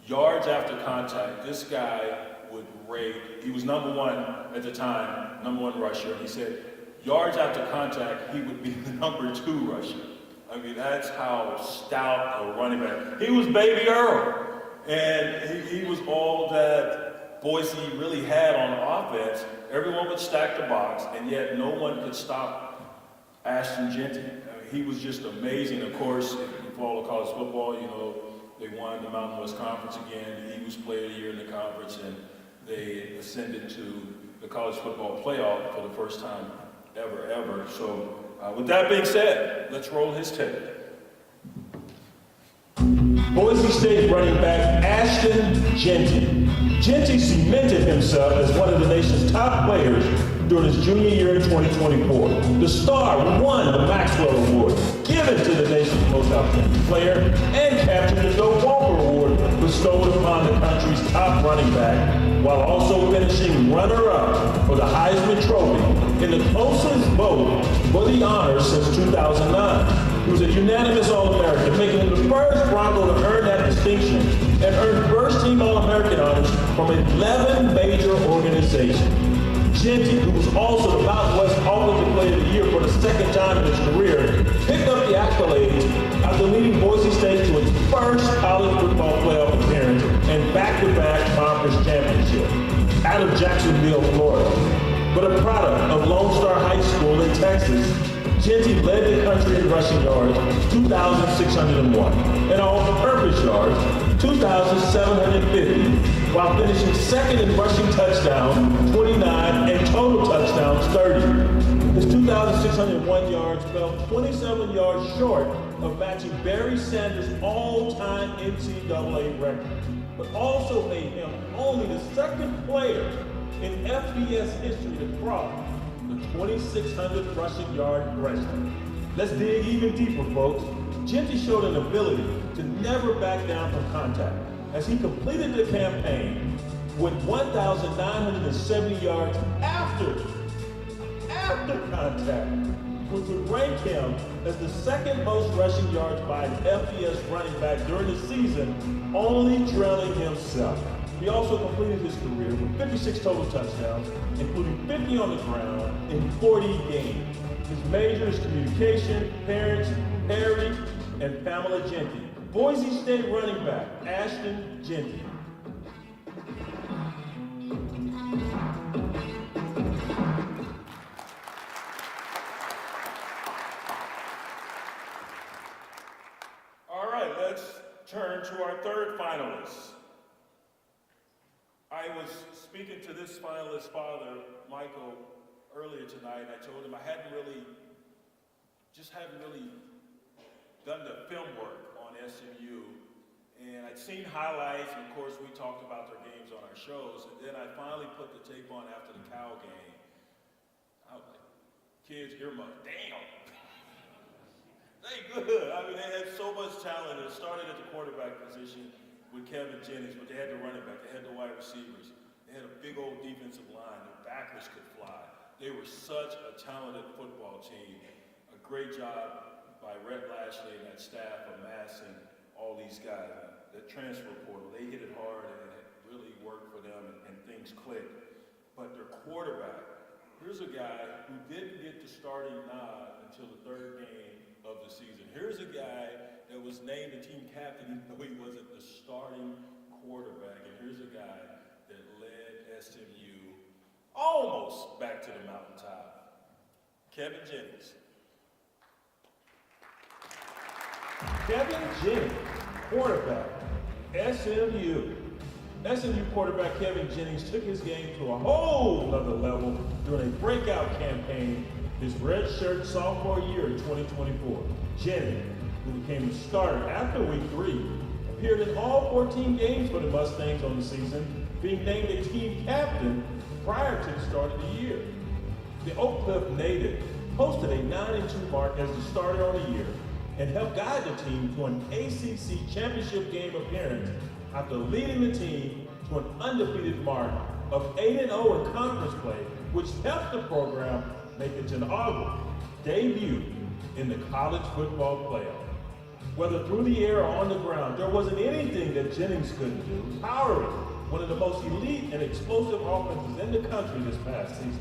yards after contact, this guy would rate, he was number one at the time, number one rusher, and he said, yards after contact, he would be the number 2 rusher. I mean, that's how stout a running back. He was Baby Earl, and he was all that Boise really had on offense. Everyone would stack the box, and yet no one could stop Ashton Jeanty. I mean, he was just amazing. Of course, if you follow college football, they won the Mountain West Conference again. He was Player of the Year in the conference, and they ascended to the college football playoff for the first time ever. So with that being said, let's roll his tape. Boise State running back Ashton Jeanty. Genty cemented himself as one of the nation's top players during his junior year in 2024. The star won the Maxwell Award, given to the nation's most outstanding player, and captured the Doak Walker Award, bestowed upon the country's top running back, while also finishing runner-up for the Heisman Trophy in the closest vote for the honors since 2009. He was a unanimous All-American, making him the first Bronco to earn that distinction and earned first-team All-American honors from 11 major organizations. Genty, who was also the Southwest Offensive Player of the Year for the second time in his career, picked up the accolades after leading Boise State to its first college football playoff appearance and back-to-back conference championship out of Jacksonville, Florida. But a product of Lone Star High School in Texas, Genty led the country in rushing yards, 2,601, and all-purpose yards, 2,750, while finishing second in rushing touchdowns, 29, and total touchdowns, 30. His 2,601 yards fell 27 yards short of matching Barry Sanders' all-time NCAA record, but also made him only the second player in FBS history to cross the 2,600 rushing yard threshold. Let's dig even deeper, folks. Genty showed an ability to never back down from contact as he completed the campaign with 1,970 yards after contact, which would rank him as the second most rushing yards by an FBS running back during the season, only trailing himself. He also completed his career with 56 total touchdowns, including 50 on the ground in 40 games. His major is communication, parents, Harry, and Pamela Genty. Boise State running back, Ashton Genty. All right, let's turn to our third finalist. I was speaking to this finalist's father, Michael, earlier tonight, and I told him I hadn't really done the film work on SMU, and I'd seen highlights, and of course we talked about their games on our shows, and then I finally put the tape on after the Cal game. I was like, kids, earmuffs, damn! They good. I mean, they had so much talent. It started at the quarterback position with Kevin Jennings, but they had the running back, they had the wide receivers, they had a big old defensive line, their backers could fly. They were such a talented football team. A great job by Rhett Lashley and that staff amassing all these guys. That transfer portal, they hit it hard and it really worked for them and things clicked. But their quarterback, here's a guy who didn't get the starting nod until the third game of the season. Here's a guy that was named the team captain even though he wasn't the starting quarterback. And here's a guy that led SMU almost back to the mountaintop. Kevin Jennings. Kevin Jennings, quarterback, SMU. SMU quarterback Kevin Jennings took his game to a whole other level during a breakout campaign his redshirt sophomore year in 2024. Jennings, who became the starter after week 3, appeared in all 14 games for the Mustangs on the season, being named the team captain prior to the start of the year. The Oak Cliff native posted a 9-2 mark as the starter on the year and helped guide the team to an ACC championship game appearance after leading the team to an undefeated mark of 8-0 in conference play, which helped the program make its inaugural debut in the college football playoff. Whether through the air or on the ground, there wasn't anything that Jennings couldn't do, powering one of the most elite and explosive offenses in the country this past season.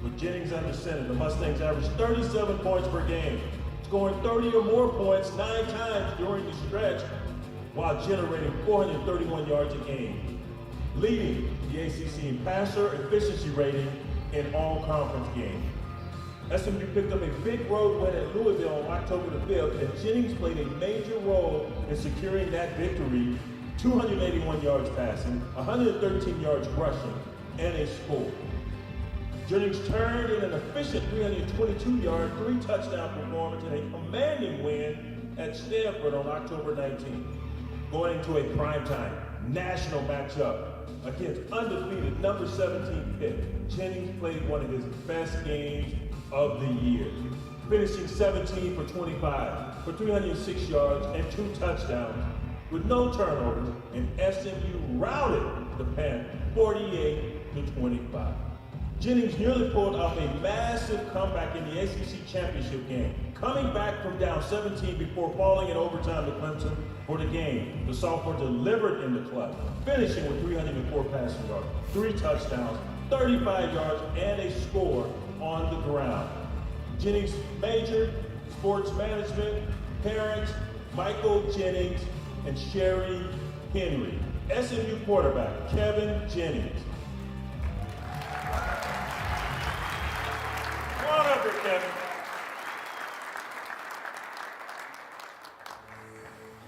With Jennings under center, the Mustangs averaged 37 points per game, scoring 30 or more points 9 times during the stretch, while generating 431 yards a game, leading the ACC in passer efficiency rating in all conference games. SMU picked up a big road win at Louisville on October the 5th, and Jennings played a major role in securing that victory, 281 yards passing, 113 yards rushing, and a score. Jennings turned in an efficient 322-yard, 3-touchdown performance in a commanding win at Stanford on October 19th, going into a primetime national matchup against undefeated number 17 pick. Jennings played one of his best games of the year, finishing 17 for 25 for 306 yards and 2 touchdowns with no turnovers, and SMU routed the Panthers 48-25. Jennings nearly pulled off a massive comeback in the ACC championship game, coming back from down 17 before falling in overtime to Clemson for the game. The sophomore delivered in the clutch, finishing with 304 passing yards, 3 touchdowns, 35 yards, and a score on the ground. Jennings majored sports management, parents Michael Jennings and Sherry Henry. SMU quarterback Kevin Jennings. Come on up here, Kevin.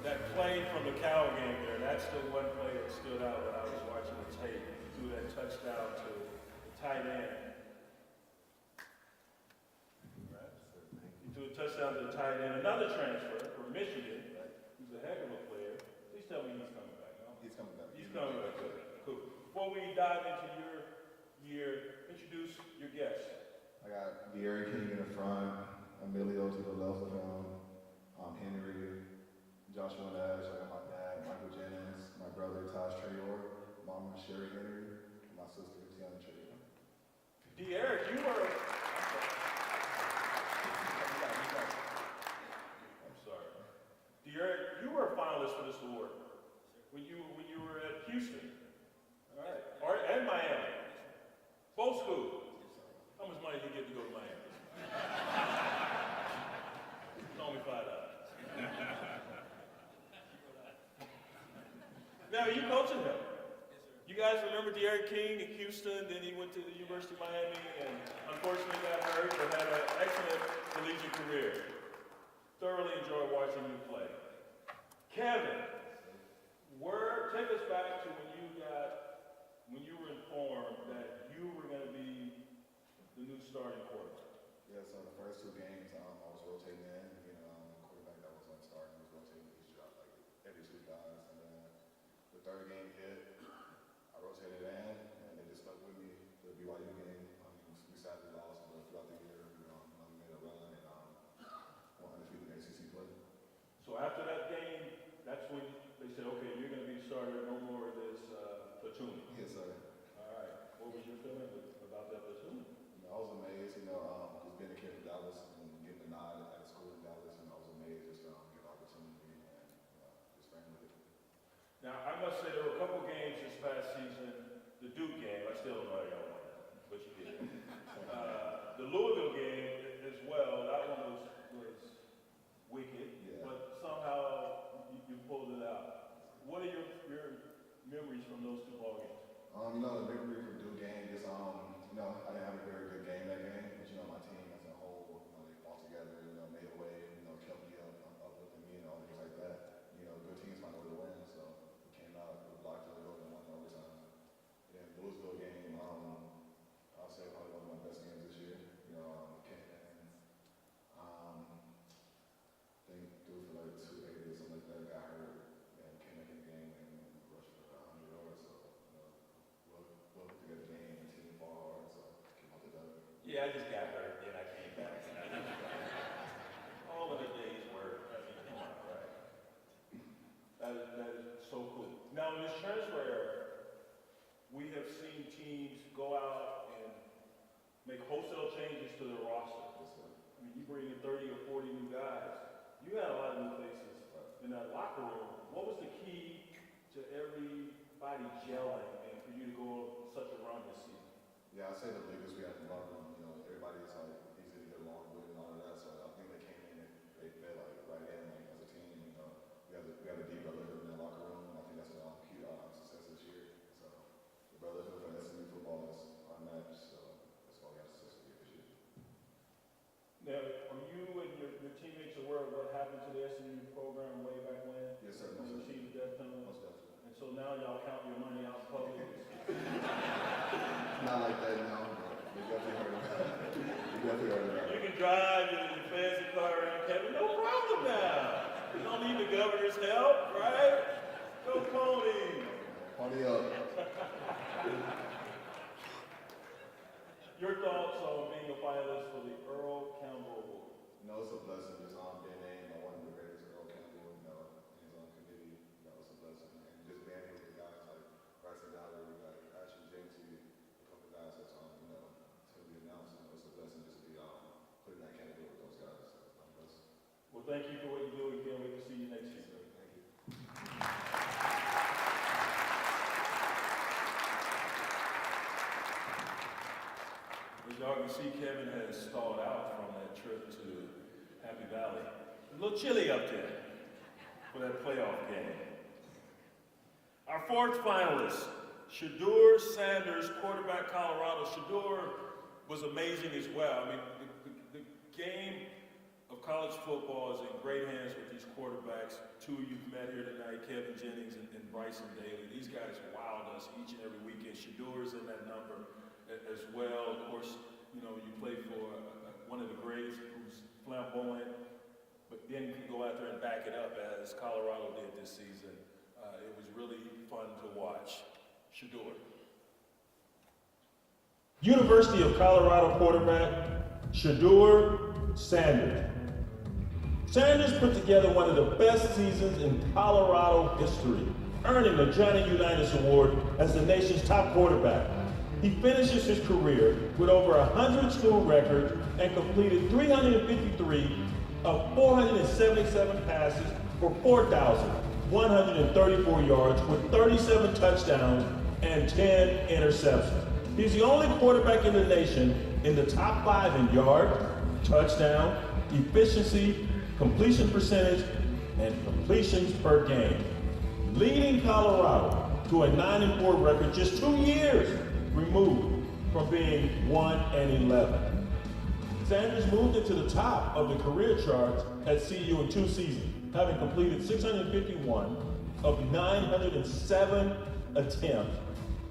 That play from the Cal game there, that's the one play that stood out when I was watching the tape. You threw that touchdown to the tight end. Right? You threw a touchdown to the tight end. Another transfer from Michigan. Right? He's a heck of a player. Please tell me he's coming back. No? He's coming back. He's coming back. Good. Cool. Before we dive into your year, introduce your guests. I got De'Aaron King in the front, Emilio to the left of him, Henry, Joshua Nash, I got my dad, Michael Jennings, my brother Tosh Trayor, mama Sherry Henry, and my sister Tiana Trayor. De'Aaron, you were. I'm sorry. De'Aaron, you were a finalist for this award when you were at Houston. All right. And Miami. Both schools. How much money did you get to go to Miami? It's only $5. Now, you coaching him. You guys remember De'Aaron King in Houston, then he went to the University of Miami and unfortunately got hurt, but had an excellent collegiate career. Thoroughly enjoyed watching you play. Kevin, take us back to when you were informed that you were going to be the new starting quarterback. Yeah, so the first 2 games I was rotating in, the quarterback that was starting was rotating each drop like every 2 guys, and then the 3rd game hit, I rotated in, and they just stuck with me to the BYU game. We sadly lost, but throughout the year, we made a run and won undefeated ACC play. So after that game, that's when they said, okay, you're going to be the starter, no more of this platoon. Yes, sir. All right. What was your feeling about that platoon? I was amazed, just being a kid from Dallas and getting a nod at school in Dallas, and I was amazed just to get the opportunity and just ran with it. Now, I must say there were a couple games this past season. The Duke game, I still don't know how y'all won that, but you did. The Louisville game as well, that one was wicked, but somehow you pulled it out. What are your memories from those 2 ball games? The memory from Duke game, just, I didn't have a very good game that game, but, my team as a whole, they fought together, made a way, kept me uplifting me and all things like that. Good teams find a way to win, so we came out, we blocked the field and won overtime. And then the Louisville game, I'll say probably one of my best games this year. Came in, I think threw for like 280 or something like that, got hurt, and came back in the game and rushed for about 100 yards, so, we'll put together the game and team fought hard, so came out the W. Yeah, I just got hurt, then I came back. All of the days work. I mean, come on, right? That is so cool. Now, in this transfer era, we have seen teams go out and make wholesale changes to their roster. I mean, you bring in 30 or 40 new guys. You had a lot of new faces in that locker room. What was the key to everybody gelling and for you to go on such a run this season? Yeah, I'd say the biggest we had in the locker room, everybody's like easy to get along with and all of that, so I think they came in and they fit right in as a team. We have a deep brotherhood in that locker room, and I think that's a key to our success this year. So the brotherhood for SMU football is unmatched, so that's why we have success this year. Now, are you and your teammates aware of what happened to the SMU program way back when? Yes, sir. When you received the death penalty? Most definitely. And so now y'all count your money out in public? Not like that, no. We definitely heard about it. You can drive your fancy car around Kevin, no problem now. You don't need the governor's help, right? Go Pony. Pony up. Your thoughts on being a finalist for the Earl Campbell Award? You know, it's a blessing just being named by one of the greatest, Earl Campbell, you know, in his own committee. You know, it's a blessing. And just being here with the guys like Bryson Dowler, we got Ashley Jinty, a couple guys that's you know, to be announced. You know, it's a blessing just to be put in that category with those guys. So I'm blessed. Well, thank you for what you do. We can't wait to see you next year. Thank you. As y'all can see, Kevin has stalled out from that trip to Happy Valley. A little chilly up there for that playoff game. Our fourth finalist, Shedeur Sanders, quarterback, Colorado. Shedeur was amazing as well. I mean, the game of college football is in great hands with these quarterbacks. Two you've met here tonight, Kevin Jennings and Bryson Daly. These guys wowed us each and every weekend. Shedeur's in that number as well. Of course, you know, you play for one of the greats who's flamboyant, but then you can go out there and back it up as Colorado did this season. It was really fun to watch. Shedeur. University of Colorado quarterback, Shedeur Sanders. Sanders put together one of the best seasons in Colorado history, earning the Johnny Unitas Award as the nation's top quarterback. He finishes his career with over 100 school records and completed 353 of 477 passes for 4,134 yards with 37 touchdowns and 10 interceptions. He's the only quarterback in the nation in the top 5 in yards, touchdown, efficiency, completion percentage, and completions per game, leading Colorado to a 9-4 record just 2 years removed from being 1-11. Sanders moved into the top of the career charts at CU in 2 seasons, having completed 651 of 907 attempts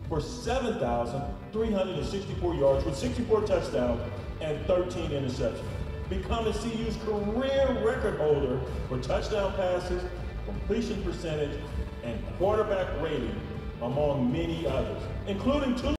for 7,364 yards with 64 touchdowns and 13 interceptions, becoming CU's career record holder for touchdown passes, completion percentage, and quarterback rating, among many others, including 2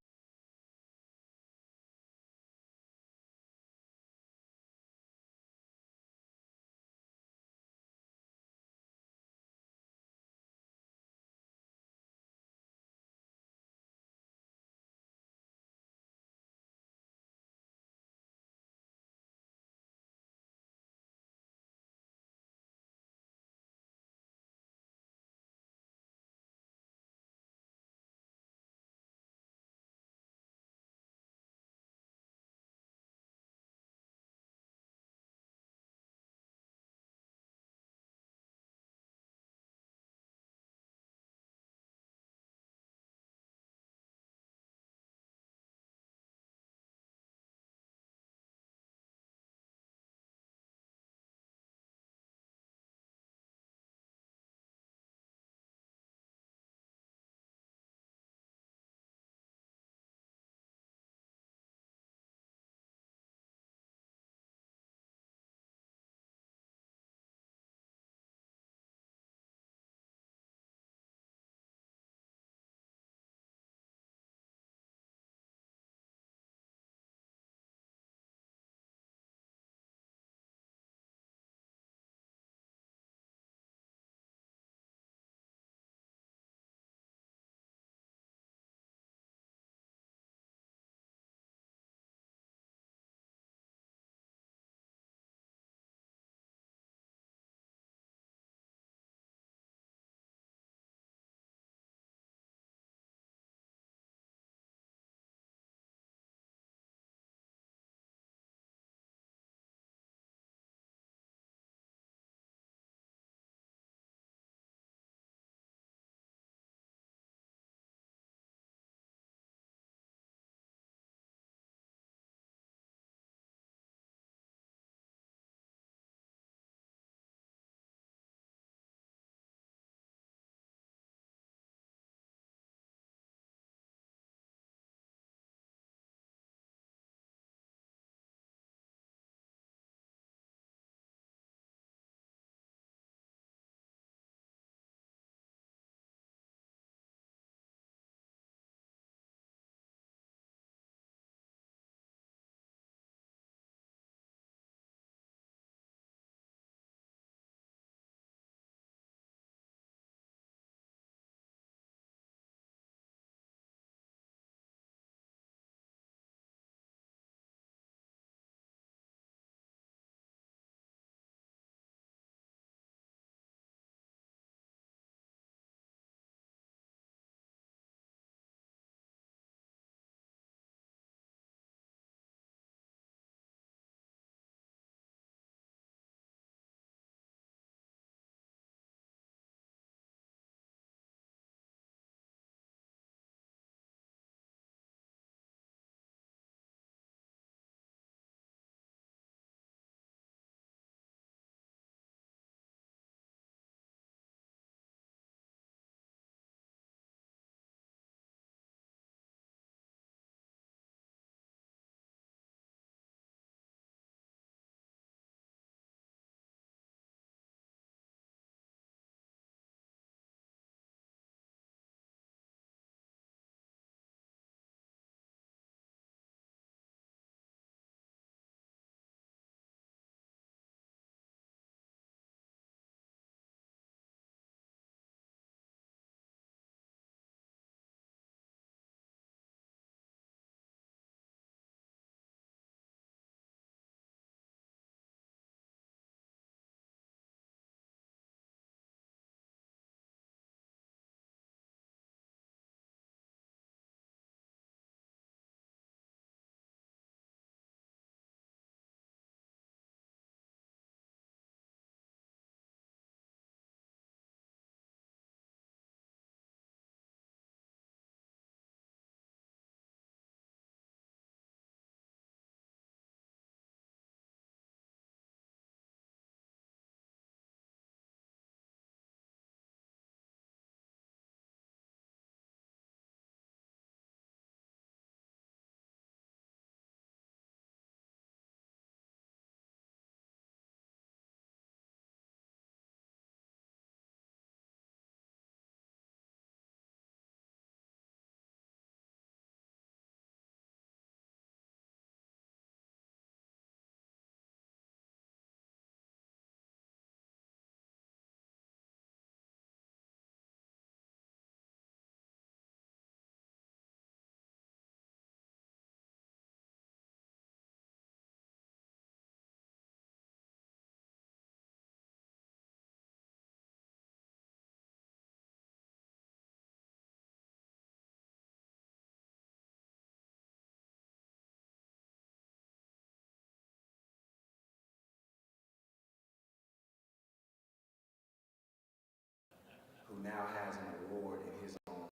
now has an award in his own.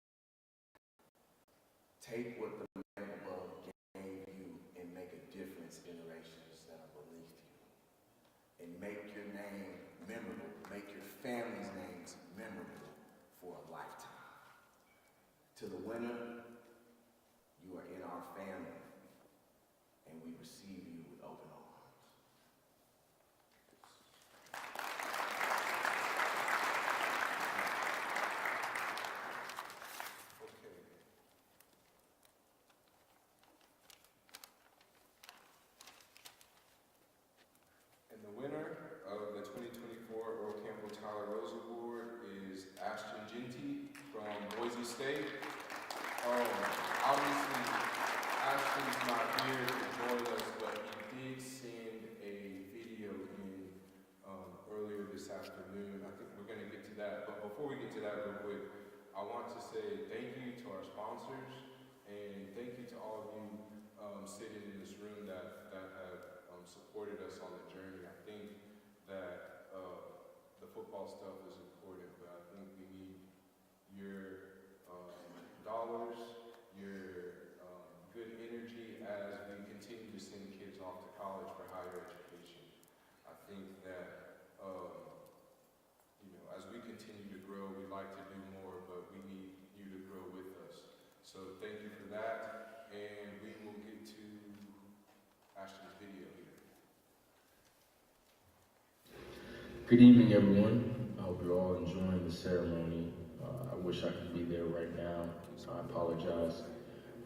Take what the man above gave you and make a difference in generations that are beneath you. And make your name memorable, make your family's names memorable for a lifetime. To the winner, you are in our family, and we receive you with open arms. And the winner of the 2024 Earl Campbell Tyler Rose Award is Ashton Genty from Boise State. Obviously, Ashton's not here to join us, but he did send a video in earlier this afternoon. I think we're going to get to that, but before we get to that real quick, I want to say thank you to our sponsors, and thank you to all of you sitting in this room that have supported us on the journey. I think that the football stuff is important, but I think we need your dollars, your good energy as we continue to send kids off to college for higher education. I think that as we continue to grow, we like to do more, but we need you to grow with us. So thank you for that, and we will get to Ashton's video here. Good evening, everyone. I hope you're all enjoying the ceremony. I wish I could be there right now. I apologize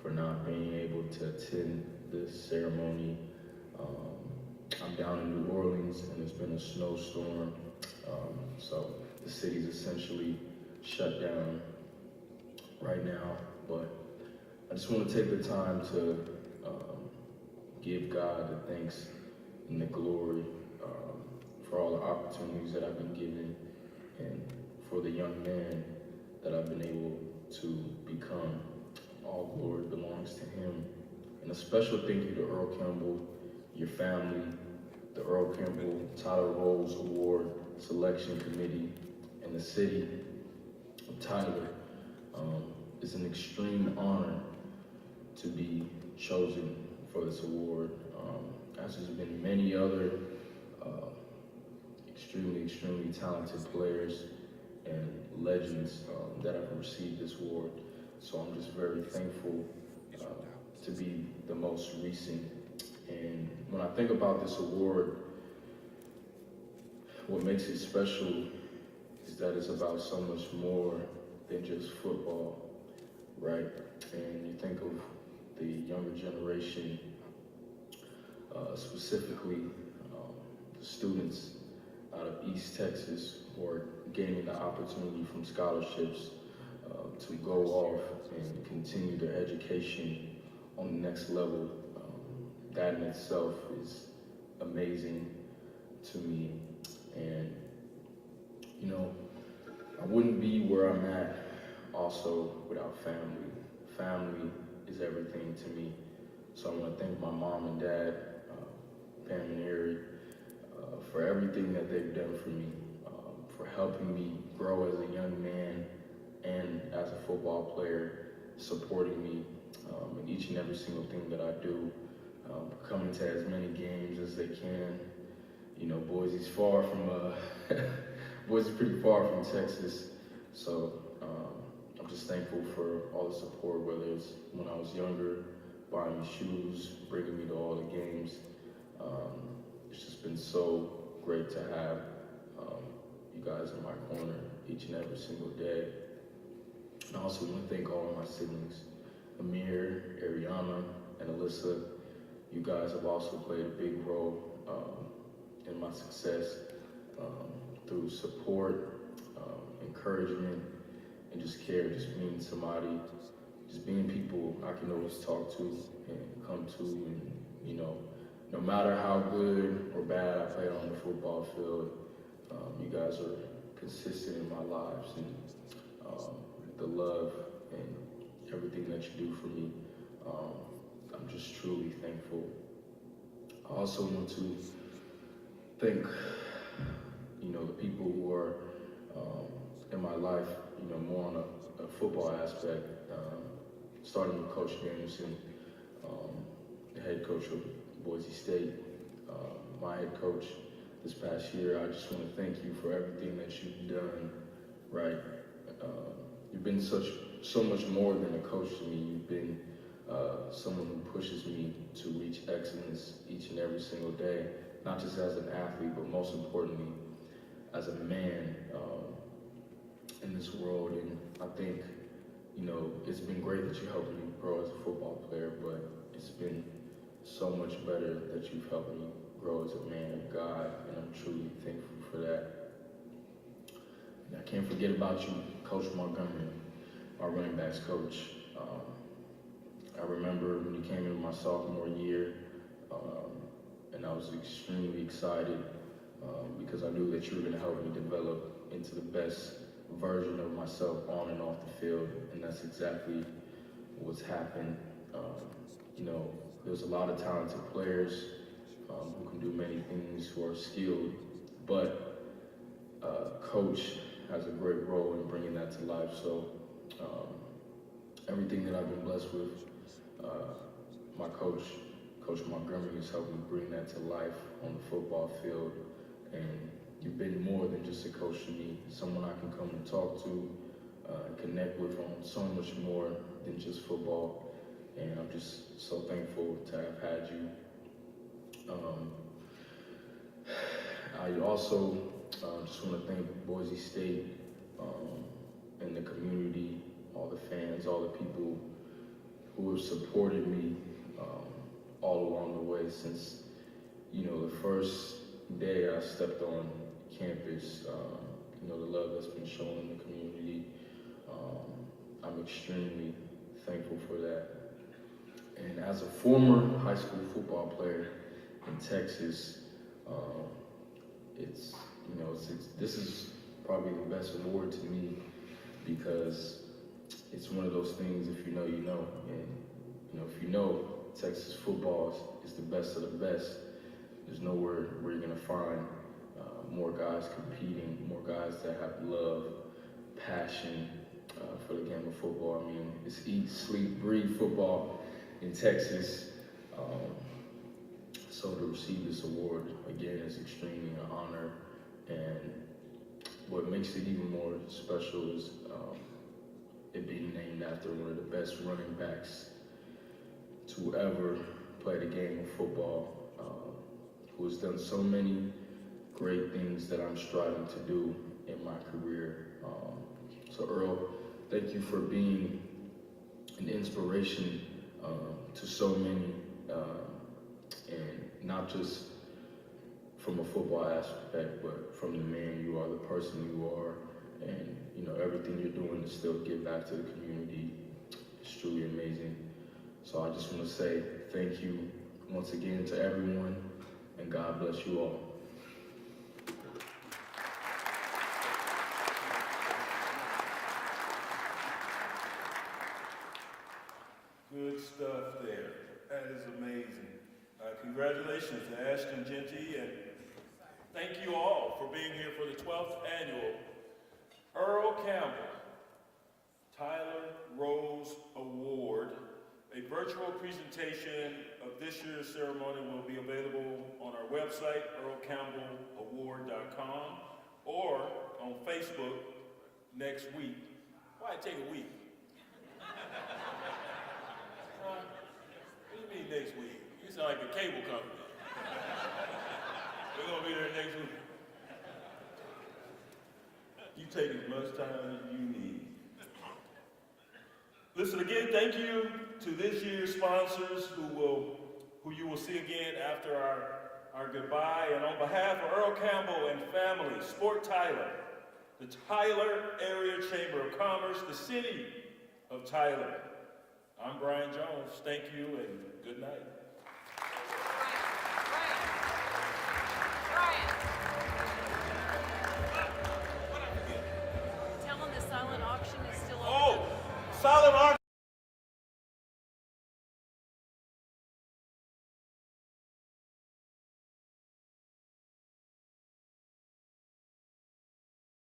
for not being able to attend this ceremony. I'm down in New Orleans, and there's been a snowstorm, so the city's essentially shut down right now. But I just want to take the time to give God the thanks and the glory for all the opportunities that I've been given and for the young man that I've been able to become. All glory belongs to him. And a special thank you to Earl Campbell, your family, the Earl Campbell Tyler Rose Award Selection Committee, and the city of Tyler. It's an extreme honor to be chosen for this award. As there's been many other extremely talented players and legends that have received this award. So I'm just very thankful to be the most recent. And when I think about this award, what makes it special is that it's about so much more than just football, right? And you think of the younger generation, specifically the students out of East Texas who are gaining the opportunity from scholarships to go off and continue their education on the next level. That in itself is amazing to me. And, I wouldn't be where I'm at also without family. Family is everything to me. So I want to thank my mom and dad, Pam and Eric, for everything that they've done for me, for helping me grow as a young man and as a football player, supporting me in each and every single thing that I do, coming to as many games as they can. Boise's far from, Boise's pretty far from Texas, so I'm just thankful for all the support, whether it's when I was younger, buying me shoes, bringing me to all the games. It's just been so great to have you guys in my corner each and every single day. And I also want to thank all of my siblings, Amir, Ariana, and Alyssa. You guys have also played a big role in my success through support, encouragement, and just care, just being somebody, just being people I can always talk to and come to, and no matter how good or bad I play on the football field, you guys are consistent in my lives, and the love and everything that you do for me, I'm just truly thankful. I also want to thank, the people who are in my life, more on a football aspect, starting with Coach Danielson, the head coach of Boise State, my head coach this past year. I just want to thank you for everything that you've done, right? You've been so much more than a coach to me. You've been someone who pushes me to reach excellence each and every single day, not just as an athlete, but most importantly, as a man in this world. And I think, it's been great that you helped me grow as a football player, but it's been so much better that you've helped me grow as a man of God, and I'm truly thankful for that. And I can't forget about you, Coach Montgomery, our running backs coach. I remember when you came in my sophomore year, and I was extremely excited because I knew that you were going to help me develop into the best version of myself on and off the field, and that's exactly what's happened. There's a lot of talented players who can do many things, who are skilled, but Coach has a great role in bringing that to life. So everything that I've been blessed with, my coach, Coach Montgomery, has helped me bring that to life on the football field. And you've been more than just a coach to me, someone I can come and talk to, connect with on so much more than just football. And I'm just so thankful to have had you. I also just want to thank Boise State and the community, all the fans, all the people who have supported me all along the way since, the first day I stepped on campus. The love that's been shown in the community. I'm extremely thankful for that. And as a former high school football player in Texas, this is probably the best award to me because it's one of those things, if you know, you know. And, if you know Texas football is the best of the best, there's nowhere where you're going to find more guys competing, more guys that have love, passion for the game of football. I mean, it's eat, sleep, breathe football in Texas. So to receive this award, again, is extremely an honor. And what makes it even more special is it being named after one of the best running backs to ever play the game of football, who has done so many great things that I'm striving to do in my career. So Earl, thank you for being an inspiration to so many, and not just from a football aspect, but from the man you are, the person you are, and everything you're doing to still give back to the community is truly amazing. So I just want to say thank you once again to everyone, and God bless you all. Good stuff there. That is amazing. Congratulations to Ashton Genty, and thank you all for being here for the 12th annual Earl Campbell Tyler Rose Award. A virtual presentation of this year's ceremony will be available on our website, earlcampbellaward.com, or on Facebook next week. Why take a week? What do you mean next week? You sound like a cable company. We're gonna be there next week. You take as much time as you need. Listen again, thank you to this year's sponsors who you will see again after our goodbye. And on behalf of Earl Campbell and family, Sport Tyler, the Tyler Area Chamber of Commerce, the city of Tyler, I'm Brian Jones. Thank you and good night.